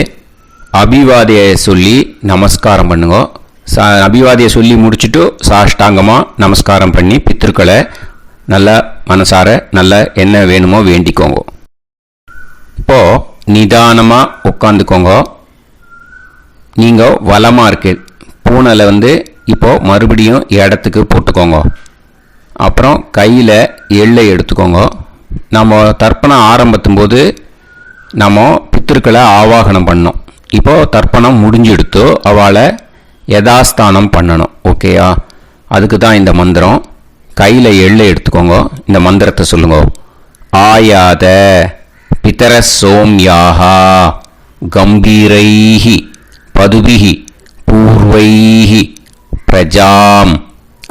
அபிவாதியை சொல்லி நமஸ்காரம் பண்ணுங்க. அபிவாதியை சொல்லி முடிச்சுட்டு சாஷ்டாங்கமாக நமஸ்காரம் பண்ணி பித்திருக்களை நல்லா மனசார நல்லா என்ன வேணுமோ வேண்டிக்கோங்க. இப்போது நிதானமாக உட்காந்துக்கோங்க. நீங்கள் வலமாக இருக்கு பூனையில் இப்போது மறுபடியும் இடத்துக்கு போட்டுக்கோங்க. அப்புறம் கையில் எள்ளை எடுத்துக்கோங்க. நம்ம தர்ப்பணம் ஆரம்பிக்கும் போது நம்ம பித்திருக்களை ஆவாகனம் பண்ணோம். இப்போது தர்ப்பணம் முடிஞ்செடுத்து அவளை யதாஸ்தானம் பண்ணணும். ஓகேயா? அதுக்கு தான் இந்த மந்திரம். கையில் எள்ளை எடுத்துக்கோங்க. இந்த மந்திரத்தை சொல்லுங்க. ஆயாத பிதர சோம்யாஹா கம்பீரைஹி பதுபிஹி பூர்வைஹி பிரஜாம்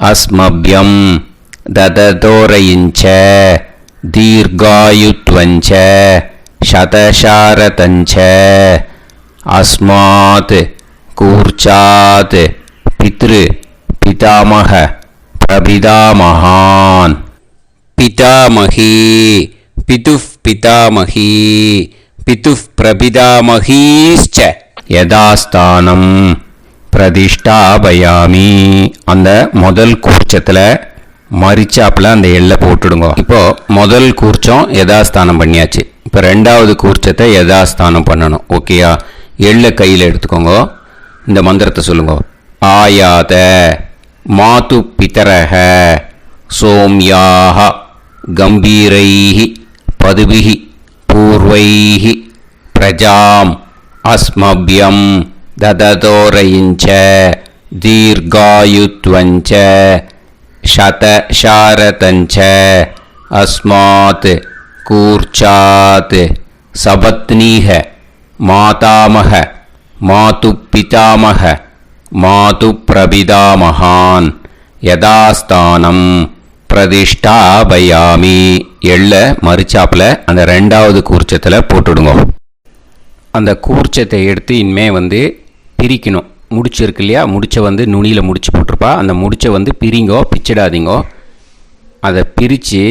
அஸ்மப்யம் தததோரயிஞ்ச தீர்காயுத்வஞ்ச சதசாரதஞ்ச அஸ்மாத் கூர்ச்சாத் பித்ரு பிதாமக பிரபிதாமகான் பிதாமகி பிதுஃப் பிதாமகி பிதுஃப் பிரபிதாமகீஸ்ச யதாஸ்தானம் பிரதிஷ்டாபயாமி. அந்த முதல் கூர்ச்சத்தில் மரிச்சாப்பில் அந்த எள்ளை போட்டுடுங்க. இப்போது முதல் கூர்ச்சம் யதாஸ்தானம் பண்ணியாச்சு. இப்போ ரெண்டாவது கூர்ச்சத்தை யதாஸ்தானம் பண்ணணும். ஓகேயா? எள்ளை கையில் எடுத்துக்கோங்க. இந்த மந்திரத்தை சொல்லுங்க. ஆயாத மாது பிதரஹ சோம்யாக கம்பீரைஹி பதுபிஹி பூர்வைஹி பிரஜாம் அஸ்மப்யம் தததோரயிஞ்ச தீர்காயுத்வஞ்ச சதசாரதஞ்ச அஸ்மாத் கூர்ச்சாத் சபத்னீஹ மாதாமக மாது பிதாமக மாது பிரபிதாமகான் யதாஸ்தானம் பிரதிஷ்டாபயாமி. எள்ள மரிச்சாப்பில் அந்த ரெண்டாவது கூர்ச்சத்தில் போட்டுடுங்க. அந்த கூர்ச்சத்தை எடுத்து இனிமே பிரிக்கணும். முடிச்சு இருக்கு இல்லையா? முடிச்சை நுனியில் முடிச்சு போட்டிருப்பா. அந்த முடிச்சை பிரிங்கோ, பிச்சிடாதீங்கோ. அதை பிரித்து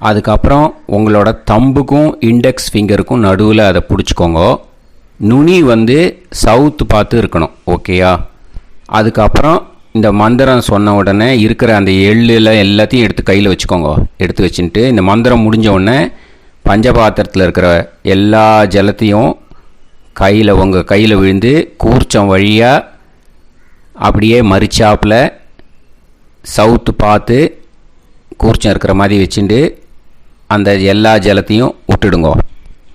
அதுக்கப்புறம் உங்களோட தம்புக்கும் இண்டெக்ஸ் ஃபிங்கருக்கும் நடுவில் அதை பிடிச்சிக்கோங்க. நுனி சவுத்து பார்த்து இருக்கணும். ஓகேயா? அதுக்கப்புறம் இந்த மந்திரம் சொன்ன உடனே இருக்கிற அந்த எள்ளில் எல்லாத்தையும் எடுத்து கையில் வச்சுக்கோங்க. எடுத்து வச்சுட்டு இந்த மந்திரம் முடிஞ்ச உடனே பஞ்சபாத்திரத்தில் இருக்கிற எல்லா ஜலத்தையும் உங்கள் கையில் விழுந்து கூர்ச்சம் வழியாக அப்படியே மரிச்சாப்பில் சவுத்து பார்த்து கூர்ச்சம் இருக்கிற மாதிரி வச்சுட்டு அந்த எல்லா ஜலத்தையும் விட்டுடுங்க.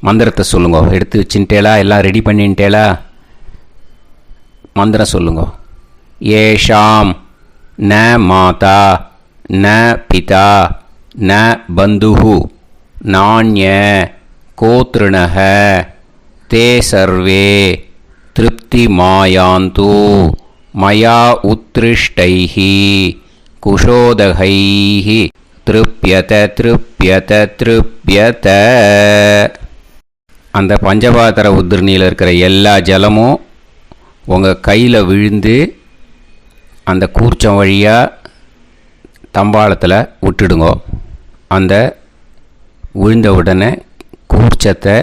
மந்திரத்தை சொல்லுங்க. எடுத்து வச்சுட்டேலா? எல்லாம் ரெடி பண்ணிட்டேலா? மந்திரம் சொல்லுங்க. ஏஷாம் ந மாதா ந பிதா ந பந்துஹு நாண்ய கோத்ருணஹ தே சர்வே திருப்திமாயாந்து மயா உத்ருஷ்டைः குஷோதகைः திருப்யத திருப்யத திருப்யத. அந்த பஞ்சபாத்திர உதிரணியில் இருக்கிற எல்லா ஜலமும் உங்கள் கையில் விழுந்து அந்த கூர்ச்சம் வழியாக தம்பாளத்தில் விட்டுடுங்கோ. அந்த விழுந்த உடனே கூர்ச்சத்தை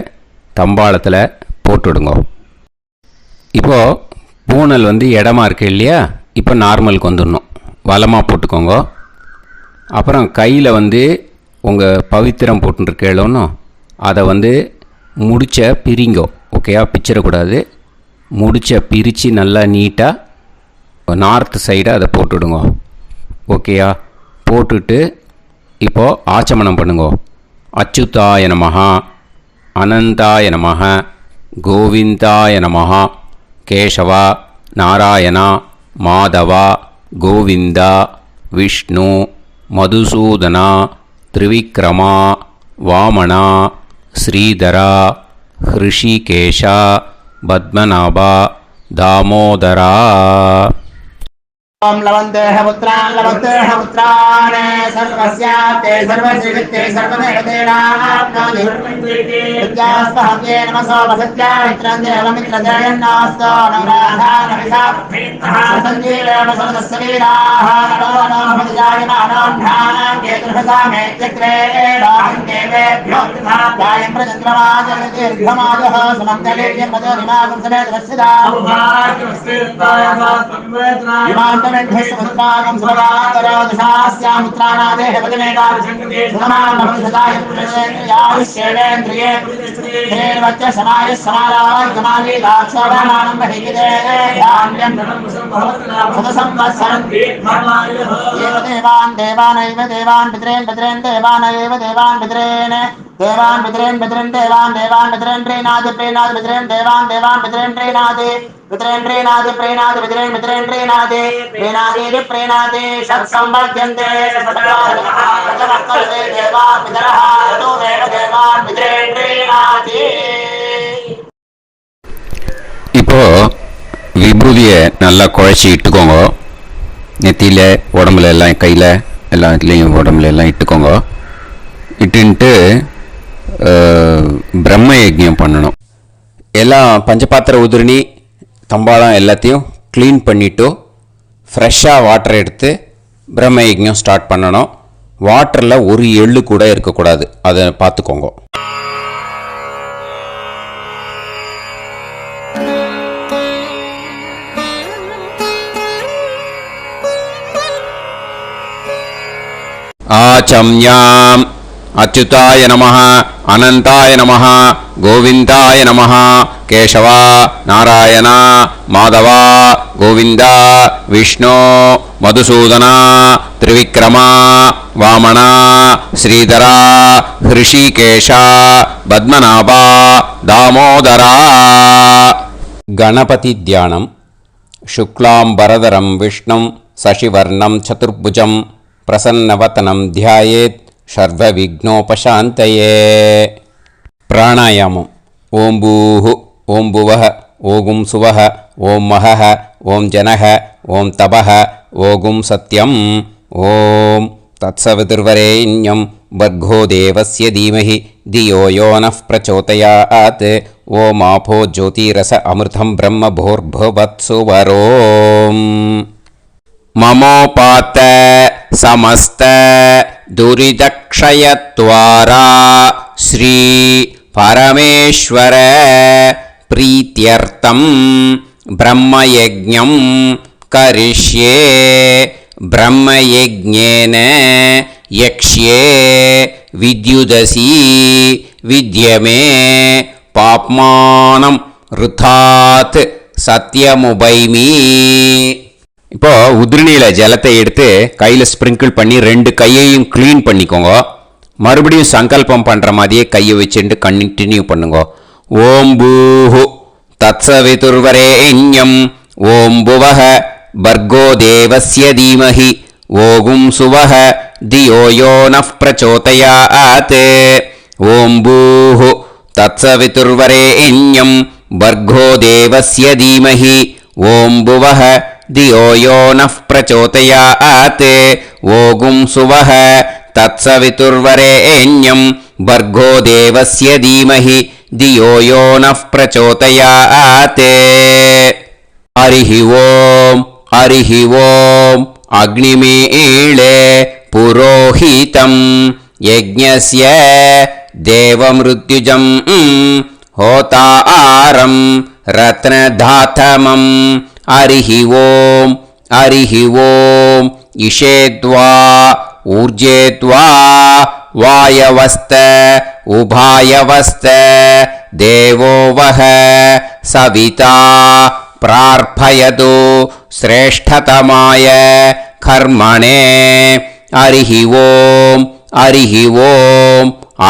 தம்பாளத்தில் போட்டுடுங்கோ. இப்போது பூனல் இடமா இருக்கு இல்லையா, இப்போ நார்மலுக்கு வந்துடணும். வலமாக போட்டுக்கோங்க. அப்புறம் கையில் உங்கள் பவித்திரம் போட்டுருக்கேளோன்னு அதை முடிச்ச பிரிங்கோ. ஓகேயா, பிச்சிடக்கூடாது. முடிச்ச பிரித்து நல்லா நீட்டாக நார்த் சைடை அதை போட்டுடுங்க. ஓகேயா, போட்டுட்டு இப்போது ஆச்சமனம் பண்ணுங்கோ. அச்சுதாய நமஹ, அனந்தாய நமஹ, கோவிந்தாய நமஹ, கேசவா, நாராயணா, மாதவா, கோவிந்தா, விஷ்ணு, மதுசூதனா, திரிவிக்ரமா, வாமனா, ஸ்ரீதரா, ஹிருஷிகேஷா, பத்மநாபா, தாமோதரா. ओम लवन्तेह पुत्रान् सर्वस्याप्ते सर्वश्रीवित्ते सर्वदेवतेनाप्नोति विद्यास्पहव्ये नमसो वसत्या मित्रं देवमित्रजयन्नास्तो नवराधानविषाः सञ्जीवेम समदस्सवीराः नमो भजायमानां केतुर्हसामे चक्रे देवेभ्यो गायं प्रचन्द्रमाजदीर्घमाजः समन्तलेयं मदोनिमागं समेत वत्सदा इमान्तमेध्यस्वस्माकं सुभगान्तरादशास्यामुत्राणादेह वदनेकाभिषङ्कृते सुधमानभविषदाय पुरुषेन्द्रियायुष्येवेन्द्रिये धेर्वच्च समायः समाराय कमाली दाक्षोभमानं महिगिदे धान्यं सदसंवत्सरं एव देवान् पितरेन् देवानैव देवान् पितरेन् देवान् पितरेन् प्रीणाति पितरेन् देवान् पितरेन् प्रीणाति प्रीणाति षट्संवर्ध्यन्ते देवा पितरः देवान् पितरेन् प्रीणाति. இப்போ விபூதியை நல்லா குழச்சி இட்டுக்கோங்க. நெத்தியில், உடம்புல எல்லாம், கையில் எல்லாத்துலேயும் உடம்புல எல்லாம் இட்டுக்கோங்க. இட்டுன்ட்டு பிரம்ம யஜ்ஞம் பண்ணணும். எல்லாம் பஞ்சபாத்திர உதிரணி தம்பாளம் எல்லாத்தையும் க்ளீன் பண்ணிவிட்டு ஃப்ரெஷ்ஷாக வாட்டர் எடுத்து பிரம்ம யஜ்ஞம் ஸ்டார்ட் பண்ணணும். வாட்டரில் ஒரு எள்ளு கூட இருக்கக்கூடாது, அதை பார்த்துக்கோங்க. ஆச்சம்யாம் அச்சுதாய நமஹ, அனந்தாய நமஹ, கோவிந்தாய நமஹ, கேசவா, நாராயணா, மாதவா, கோவிந்தா, விஷ்ணு, மதுசூதனா, திரிவிக்ரமா, வாமனா, ஸ்ரீதரா, ஹிருஷிகேஷா, பத்மநாபா, தாமோதரா. கணபதி தியானம். சுக்லாம்பரதரம் விஷ்ணும் சசிவர்ணம் சதுர்புஜம் பிரசன்னவதனம் தியாயேத் சர்வவிக்னோபசாந்தயே. பிராணாயாமம். ஓம் பூஹு, ஓம் புவஹ, ஓகும் சுவஹ, ஓம் மஹஹ, ஓம் ஜனஹ, ஓம் தபஹ, ஓகும் சத்யம். ஓம் தத்சவிதுர்வரேண்யம் வர்கோ தேவஸ்ய தீமஹி தியோ யோ நः பிரச்சோதயாத். ஓம் ஆபோ ஜோதிரஸ அமிர்தம் பிரம்ம भूर्भुवत्सुवरोम्. ममोपात समस्त दुरितक्षयद्वारा श्री परमेश्वर प्रीत्यर्थं ब्रह्मयज्ञं करिष्ये. ब्रह्मयज्ञेन यक्ष्ये विद्युदसि विद्यमे पाप्मानं ऋथात् सत्यमुपैमि. இப்போ உதிரணியில் ஜலத்தை எடுத்து கையில் ஸ்ப்ரிங்கிள் பண்ணி 2 கையையும் க்ளீன் பண்ணிக்கோங்க. மறுபடியும் சங்கல்பம் பண்ணுற மாதிரியே கையை வச்சுட்டு கண்டினியூ பண்ணுங்க. ஓம் பூஹு தத்சவிதுர்வரேண்யம் ஓம் புவஹ பர்கோ தேவஸ்ய தீமஹி ஓகும் சுவஹ தியோ யோ நः பிரச்சோதயாத். ஓம் பூஹு தத்சவிதுர்வரேண்யம் भर्गो देवस्य धीमहि ॐ भुवः धियो यो नः प्रचोदयात् ओगुं सुवः तत्सवितुर्वरेण्यं भर्गो देवस्य धीमहि धियो यो नः प्रचोदयात् हरिः ॐ अग्निमीळे पुरोहितं यज्ञस्य देवमृत्युजं होतारं रत्नधातमं हरिः ॐ इषेद्वा ऊर्जेद्वा वायवस्त उभायवस्त देवो वः सविता प्रार्थयतु श्रेष्ठतमाय कर्मणे हरिः ॐ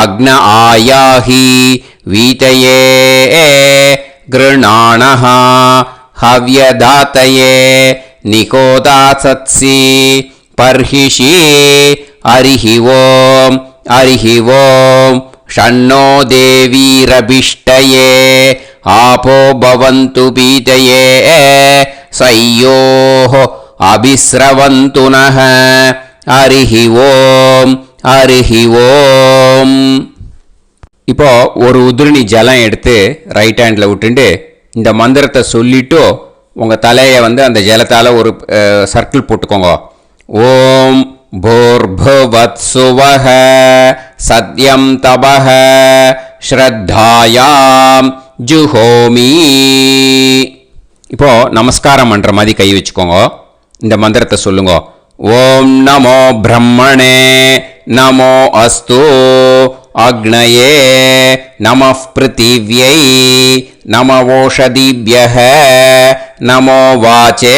अग्न आयाहि वीतये गृणाणः हव्यदातये निकोदासत्सि पर्हिषि हरिः ॐ षण्णो देवीरभिष्टये आपो भवन्तु पीतये सय्योः अभिस्रवन्तु नः हरिः ॐ இப்போ ஒரு உதிரணி ஜலம் எடுத்து ரைட் ஹேண்டில் விட்டுண்டு இந்த மந்திரத்தை சொல்லிட்டு உங்கள் தலையை வந்து அந்த ஜலத்தால் ஒரு சர்க்கிள் போட்டுக்கோங்க. ஓம் भूर्भुवत्सुवः सत्यं तपः ஸ்ரத்தாயாம் ஜுஹோமி. இப்போ நமஸ்காரம் பண்ணுற மாதிரி கை வச்சுக்கோங்க. இந்த மந்திரத்தை சொல்லுங்க. ஓம் நமோ பிரம்மணே நமோ அஸ்து அக்னயே நமः பிருத்திவ்யை நமவோஷதிभ्यः நமோ வாச்சே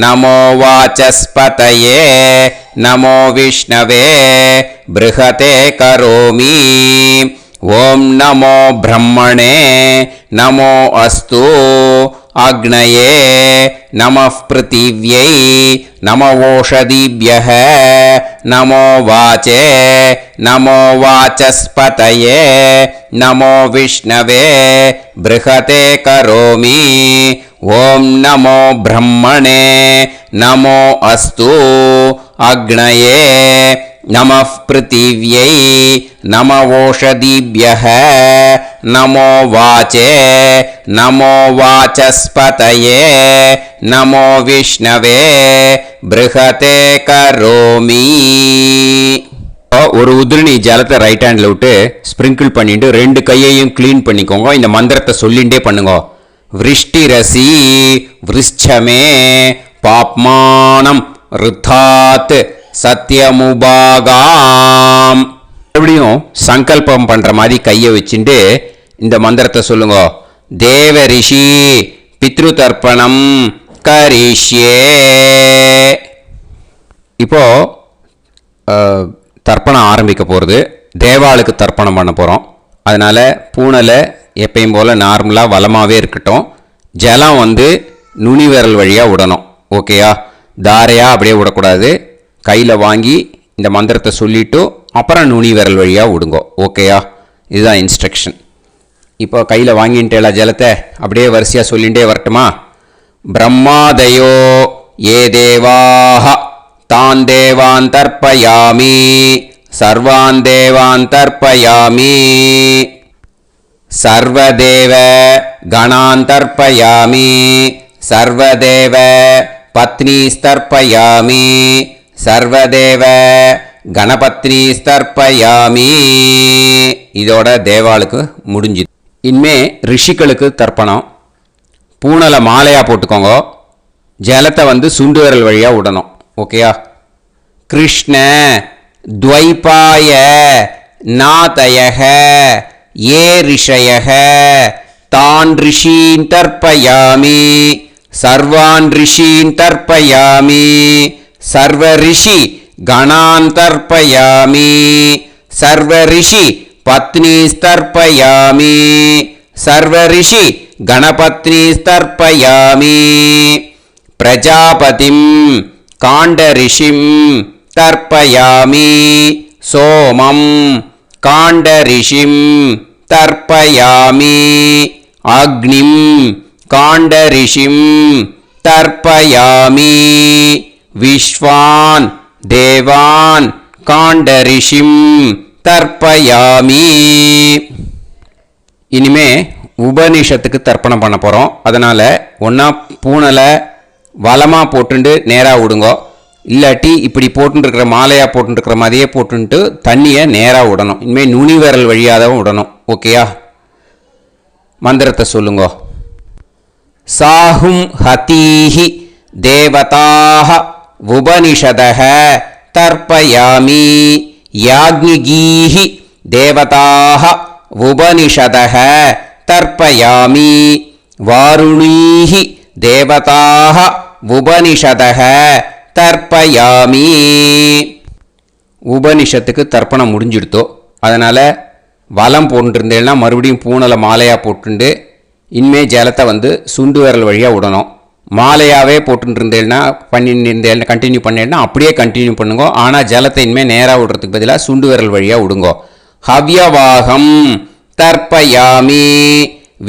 நமோ வாசஸ்பதயே நமோ விஷ்ணவே ப்ருஹதே கரோமி. ஓம் நமோ பிரம்மணே நமோ அஸ்து அக்னயே நமः பிருத்திவ்யை நமவோஷதிभ्यः நமோ வாச்சே நமோ வாசஸ்பதயே நமோ விஷ்ணவே ப்ருஹதே கரோமி. ஓம் நமோ பிரம்மணே நமோ அஸ்து அக்னயே நமः பிருத்திவ்யை நமவோஷதிभ्यः நமோ வாச்சே நமோ வாசஸ்பதயே நமோ விஷ்ணவே ப்ருஹதே கரோமி. ஒரு உதிரணி ஜலத்தை ரைட் ஹேண்டில் விட்டு ஸ்ப்ரிங்கிள் பண்ணிட்டு ரெண்டு கையையும் க்ளீன் பண்ணிக்கோங்க. இந்த மந்திரத்தை சொல்லிகிட்டே பண்ணுங்க. விருஷ்டிரசி விருஷ்சமே பாப்மானம் ருத்தாத் சத்யமுபாகாம். மறுபடியும் சங்கல்பம் பண்ணுற மாதிரி கையை வச்சுட்டு இந்த மந்திரத்தை சொல்லுங்க. தேவ ரிஷி பித்ரு தர்ப்பணம் கரிஷ்யே. இப்போ தர்ப்பணம் ஆரம்பிக்க போகிறது. தேவாளுக்கு தர்ப்பணம் பண்ண போகிறோம். அதனால் பூனலை எப்பயும் போல் நார்மலாக வளமாகவே இருக்கட்டும். ஜலம் வந்து நுனி விரல் வழியாக விடணும். ஓகேயா? தாரையாக அப்படியே விடக்கூடாது. கையில் வாங்கி இந்த மந்திரத்தை சொல்லிவிட்டு அப்புறம் நுனி விரல் வழியாக விடுங்க. ஓகேயா? இதுதான் இன்ஸ்ட்ரக்ஷன். இப்போ கையில் வாங்கிட்டேல ஜலத்தை அப்படியே வரிசையாக சொல்லிகிட்டே வரட்டுமா? பிரம்மாதயோ ஏ தேவாஹ தான் தேவான் தர்ப்பயாமி சர்வான் தேவான் தர்ப்பயாமி சர்வதேவ கணான் தர்ப்பயாமி சர்வதேவ பத்னீஸ்தர்ப்பயாமி சர்வதேவ கணபத்னி ஸ்தர்ப்பயாமி. இதோட தேவாளுக்கு முடிஞ்சுது. இனிமே ரிஷிகளுக்கு தர்ப்பணம். பூனலை மாலையாக போட்டுக்கோங்க. ஜலத்தை வந்து சுண்டு விரல் வழியாக விடணும். ஓகேயா? கிருஷ்ண துவைபாய நாதயக ஏ ரிஷயக தான் ரிஷீன் தர்ப்பயாமி சர்வான் ரிஷீன் தர்ப்பயாமி சர்வ ரிஷி கணான் தர்ப்பயாமி சர்வ ரிஷி பத்னீஸ்தர்ப்பயாமி சர்வ ரிஷி கணபத்னீஸ்தர்ப்பயாமி பிரஜாபதிம் காண்டரிஷிம் தர்ப்பயாமி சோமம் காண்டரிஷிம் தர்ப்பயாமி அக்னிம் காண்டரிஷிம் தர்ப்பயாமி விஸ்வான் தேவான் காண்டரிஷிம் தர்ப்பயாமி. இனிமே உபனிஷத்துக்கு தர்ப்பணம் பண்ண போகிறோம். அதனால் ஒன்றா பூனலை வலமாக போட்டுண்டு நேராக விடுங்கோ, இல்லாட்டி இப்படி போட்டுருக்கிற மாலையாக போட்டுருக்கிற மாதிரியே போட்டுன்ட்டு தண்ணியை நேராக விடணும். இனிமேல் நுனி விரல் வழியாக தான் விடணும். ஓகேயா? மந்திரத்தை சொல்லுங்கோ. சாஹும் ஹதீஹி தேவதாக உபனிஷதஹ தர்ப்பயாமி யாக்ஞிகீஹி தேவதாக உபனிஷதஹ தர்ப்பயாமி வாருணீஹி தேவதாக உபனிஷதஹ தர்ப்பயாமி. உபனிஷத்துக்கு தர்ப்பணம் முடிஞ்சிடுத்தோ, அதனால் வலம் போட்டுருந்தேன்னா மறுபடியும் பூனலை மாலையாக போட்டுண்டு இனிமே ஜலத்தை சுண்டு விரல் வழியாக விடணும். மாலையாகவே போட்டுருந்தேன்னா பண்ணியிருந்தேன் கண்டினியூ பண்ணேன்னா அப்படியே கண்டினியூ பண்ணுங்க. ஆனால் ஜலத்தை இனிமேல் நேராக விடுறதுக்கு பதிலாக சுண்டு விரல் வழியாக விடுங்கோ. ஹவ்யவாகம் தர்ப்பயாமி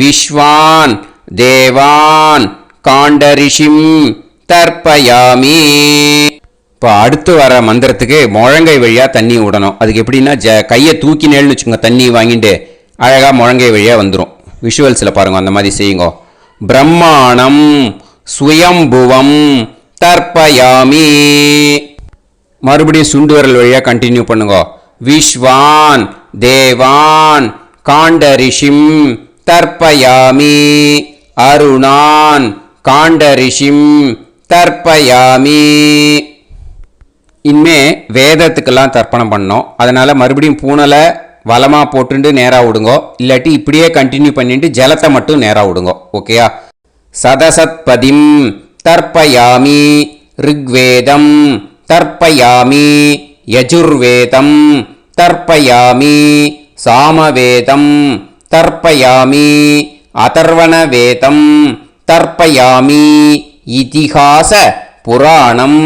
விஸ்வான் தேவான் காண்டரிஷிம் தர்ப்பயாமி. இப்போ அடுத்து வர மந்திரத்துக்கு முழங்கை வழியாக தண்ணி விடணும். அதுக்கு எப்படின்னா கையை தூக்கினேன்னு வச்சுக்கோங்க, தண்ணி வாங்கிட்டு அழகாக முழங்கை வழியாக வந்துடும். விஷுவல்ஸில் பாருங்க, அந்த மாதிரி செய்யுங்க. பிரம்மாணம் சுயம்புவம் தர்ப்பயாமி. மறுபடியும் சுண்டு விரல் வழியாக கண்டினியூ பண்ணுங்க. விஸ்வான் தேவான் காண்டரிஷிம் தர்ப்பயாமி அருணான் காண்டரிஷிம் தர்ப்பயாமி. இனிமே வேதத்துக்கெல்லாம் தர்ப்பணம் பண்ணோம். அதனால் மறுபடியும் பூனலை வலமாக போட்டுட்டு நேராக விடுங்கோ, இல்லாட்டி இப்படியே கண்டினியூ பண்ணிட்டு ஜலத்தை மட்டும் நேராக விடுங்கோ. ஓகேயா? சதசத்பதிம் தர்ப்பயாமி ரிக்வேதம் தர்ப்பயாமி யஜுர்வேதம் தர்ப்பயாமி சாமவேதம் தர்ப்பயாமி அதர்வணவேதம் தர்ப்பயாமி இதிஹாச புராணம்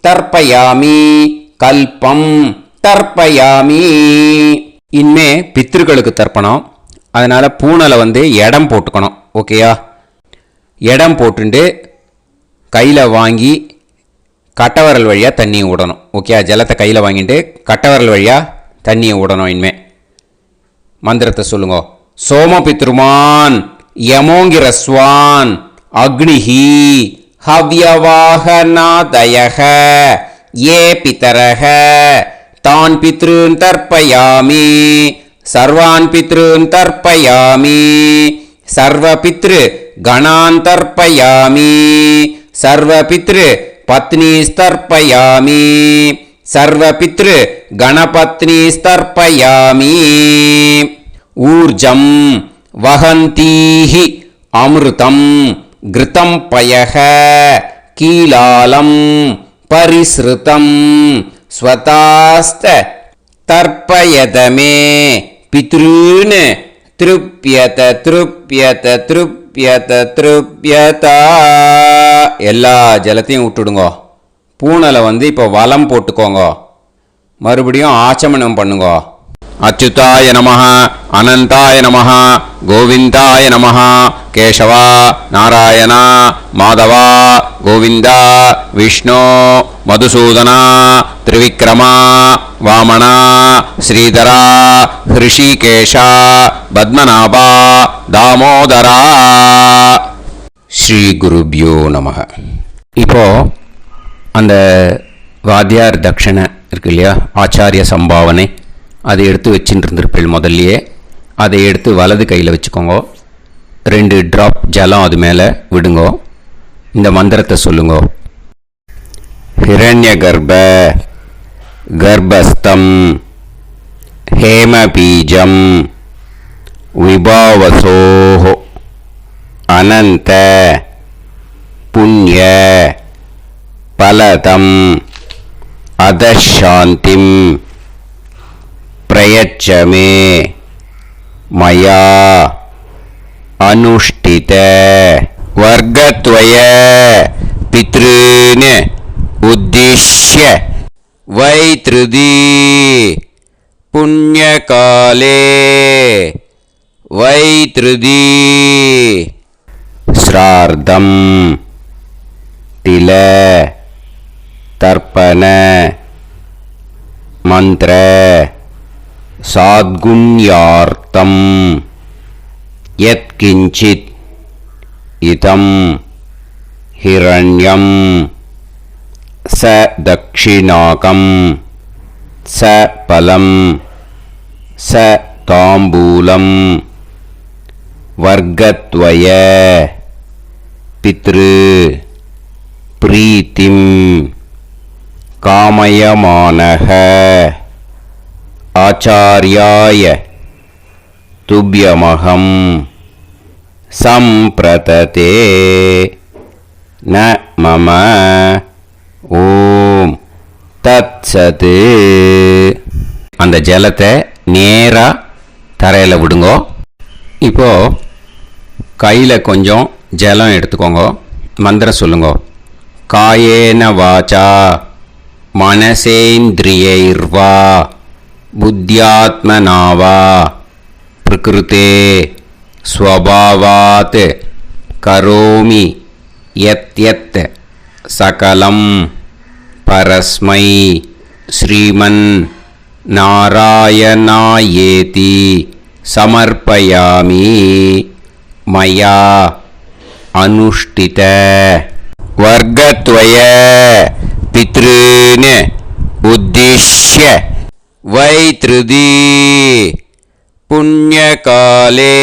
தர்ப்பயாமி கல்பம் தர்ப்பயாமி. இனிமே பித்ருக்களுக்கு தர்ப்பணம். அதனால் பூனலை இடம் போட்டுக்கணும். ஓகேயா? இடம் போட்டுண்டு கையில் வாங்கி கட்டவரல் வழியாக தண்ணியை விடணும். ஓகேயா? ஜலத்தை கையில் வாங்கிட்டு கட்டவரல் வழியாக தண்ணியை விடணும். இனிமே மந்திரத்தை சொல்லுங்க. சோமபித்ருமான் யமோங்கிரஸ்வான் அக்னிஹி ஹவ்யவாகநாதயஹ ஏ பிதரஹ தான் பித்ருன் தர்ப்பயாமி சர்வான் பித்ருன் தர்ப்பயாமி சர்வபித்ரு கணான் தர்ப்பயாமி சர்வபித்ரு பத்னிஸ்தர்ப்பயாமி சர்வபித்ரு கணபத்னிஸ்தர்ப்பயாமி. ஊர்ஜம் வஹந்தீஹி அமிர்தம் கிருதம் பயஹ கீலாலம் பரிஸ்ருதம் ஸ்வதாஸ்த தர்ப்பயதமே பித்ருன் திருப்யத திருப்யத திருப்யத திருப்யதா. எல்லா ஜலத்தையும் விட்டுடுங்கோ. பூனலை இப்போ வலம் போட்டுக்கோங்க. மறுபடியும் ஆச்சமனம் பண்ணுங்க. அச்சுதாய நமஹ அனந்தாய நமஹ கோவிந்தாய நமஹ கேசவா நாராயணா மாதவா கோவிந்தா விஷ்ணு மதுசூதனா திரிவிக்ரமா வாமனா ஸ்ரீதரா ஹிருஷிகேஷா பத்மநாபா தாமோதரா. ஸ்ரீ குருப்யோ நமஹ. இப்போ அந்த வாத்தியார் தட்சணை இருக்கு இல்லையா, ஆச்சாரிய சம்பாவனை, அதை எடுத்து வச்சுட்டு இருந்திருப்பேன் முதல்லையே. அதை எடுத்து வலது கையில் வச்சுக்கோங்க. 2 ட்ராப் ஜலம் அது மேலே விடுங்கோ. இந்த மந்திரத்தை சொல்லுங்கோ. ஹிரண்ய கர்ப்ப கர்ப்பஸ்தம் ஹேமபீஜம் விபாவசோஹோ அனந்த புண்ணிய பலதம் அதசாந்திம் பிரயச்சமே மயா அனுஷ்டித வர்க்கத்வய பித்ருன் உத்திஷ்ய வைத்ருதி புண்ணியகாலே வைத்ருதி ஸ்ரார்த்தம் தில தர்ப்பண மந்திர சாத்குண்யார்த்தம் யத்கிஞ்சித் இதம் ஹிரண்யம் ச தக்ஷிணாகம் ச பலம் ச தாம்பூலம் வர்க்கத்வய பித்ரு பிரீத்திம் காமயமானஹ ஆச்சார்யாய துப்யமகம் சம்பிரததே ந மம ஓம் தத்சத். அந்த ஜலத்தை நேராக தரையில் விடுங்கோ. இப்போது கையில் கொஞ்சம் ஜலம் எடுத்துக்கோங்க. மந்திரம் சொல்லுங்க. காயேன வாச்சா மனசேந்திரியைர்வா புத்தியாத்மனாவா பிரகிருதே ஸ்வபாவாத் கரோமி யத் யத் சகலம் பரஸ்மை ஸ்ரீமன் நாராயணாயேதி சமர்ப்பயாமி மயா அனுஷ்டித வர்க்கத்வய பித்ருன் உத்திஷ்ய வைத்ருதி புண்ணியகாலே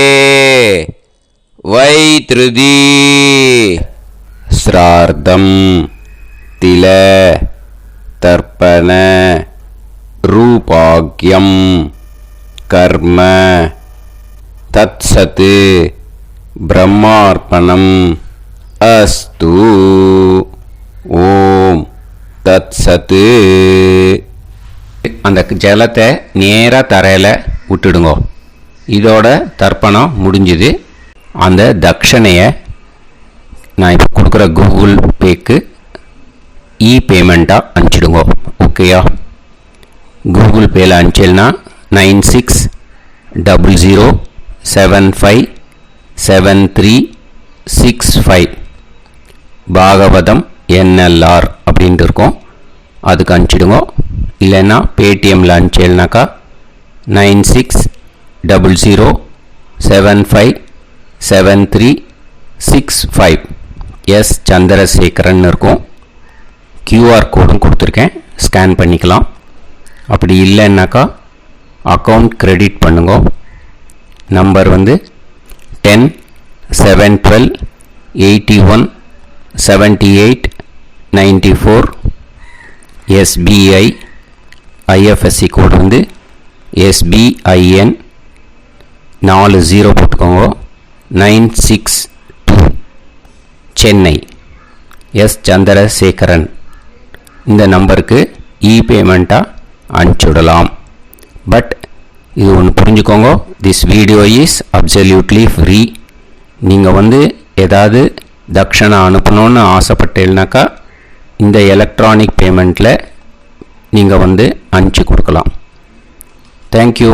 வைத்ருதி ஸ்ரார்த்தம் தில தர்ப்பண ரூபாக்யம் கர்ம தத்சத் பிரம்மார்ப்பணம் அஸ்து. ஓம் தத்சத். அந்த ஜலத்தை நேராக தரையில் விட்டுடுங்க. இதோட தர்ப்பணம் முடிஞ்சுது. அந்த தட்சணையை நான் இப்போ கொடுக்குற கூகுள் பேக்கு பேமெண்ட்டாக அனுப்பிச்சிடுங்க. ஓகேயா? கூகுள் பேயில் அனுப்பிச்சேன்னா 9600757365 பாகவதம் NLR அப்படின்ட்டு இருக்கோம். அதுக்கு அனுப்பிச்சிடுங்க. இல்லைன்னா பேடிஎம்மில் அனுப்பிச்சேன்னாக்கா 9600757365 எஸ் சந்திரசேகரன் இருக்கும். கியூஆர் கோடும் கொடுத்துருக்கேன், ஸ்கேன் பண்ணிக்கலாம். அப்படி இல்லைன்னாக்கா அக்கௌண்ட் கிரெடிட் பண்ணுங்க. நம்பர் வந்து 10-7-12-81-78-94. SBI IFSC கோடு வந்து SBIN 40 போட்டுக்கோங்க. 962 சென்னை. எஸ் சந்திரசேகரன். இந்த நம்பருக்கு பேமெண்ட்டாக அனுப்பிச்சுடலாம். பட் இது ஒன்று புரிஞ்சுக்கோங்க, this video is absolutely free. நீங்கள் வந்து ஏதாவது தட்சணை அனுப்பணுன்னு ஆசைப்பட்டேன்னாக்கா இந்த எலக்ட்ரானிக் பேமெண்ட்டில் நீங்கள் வந்து அனுப்பிச்சி கொடுக்கலாம். தேங்க்யூ.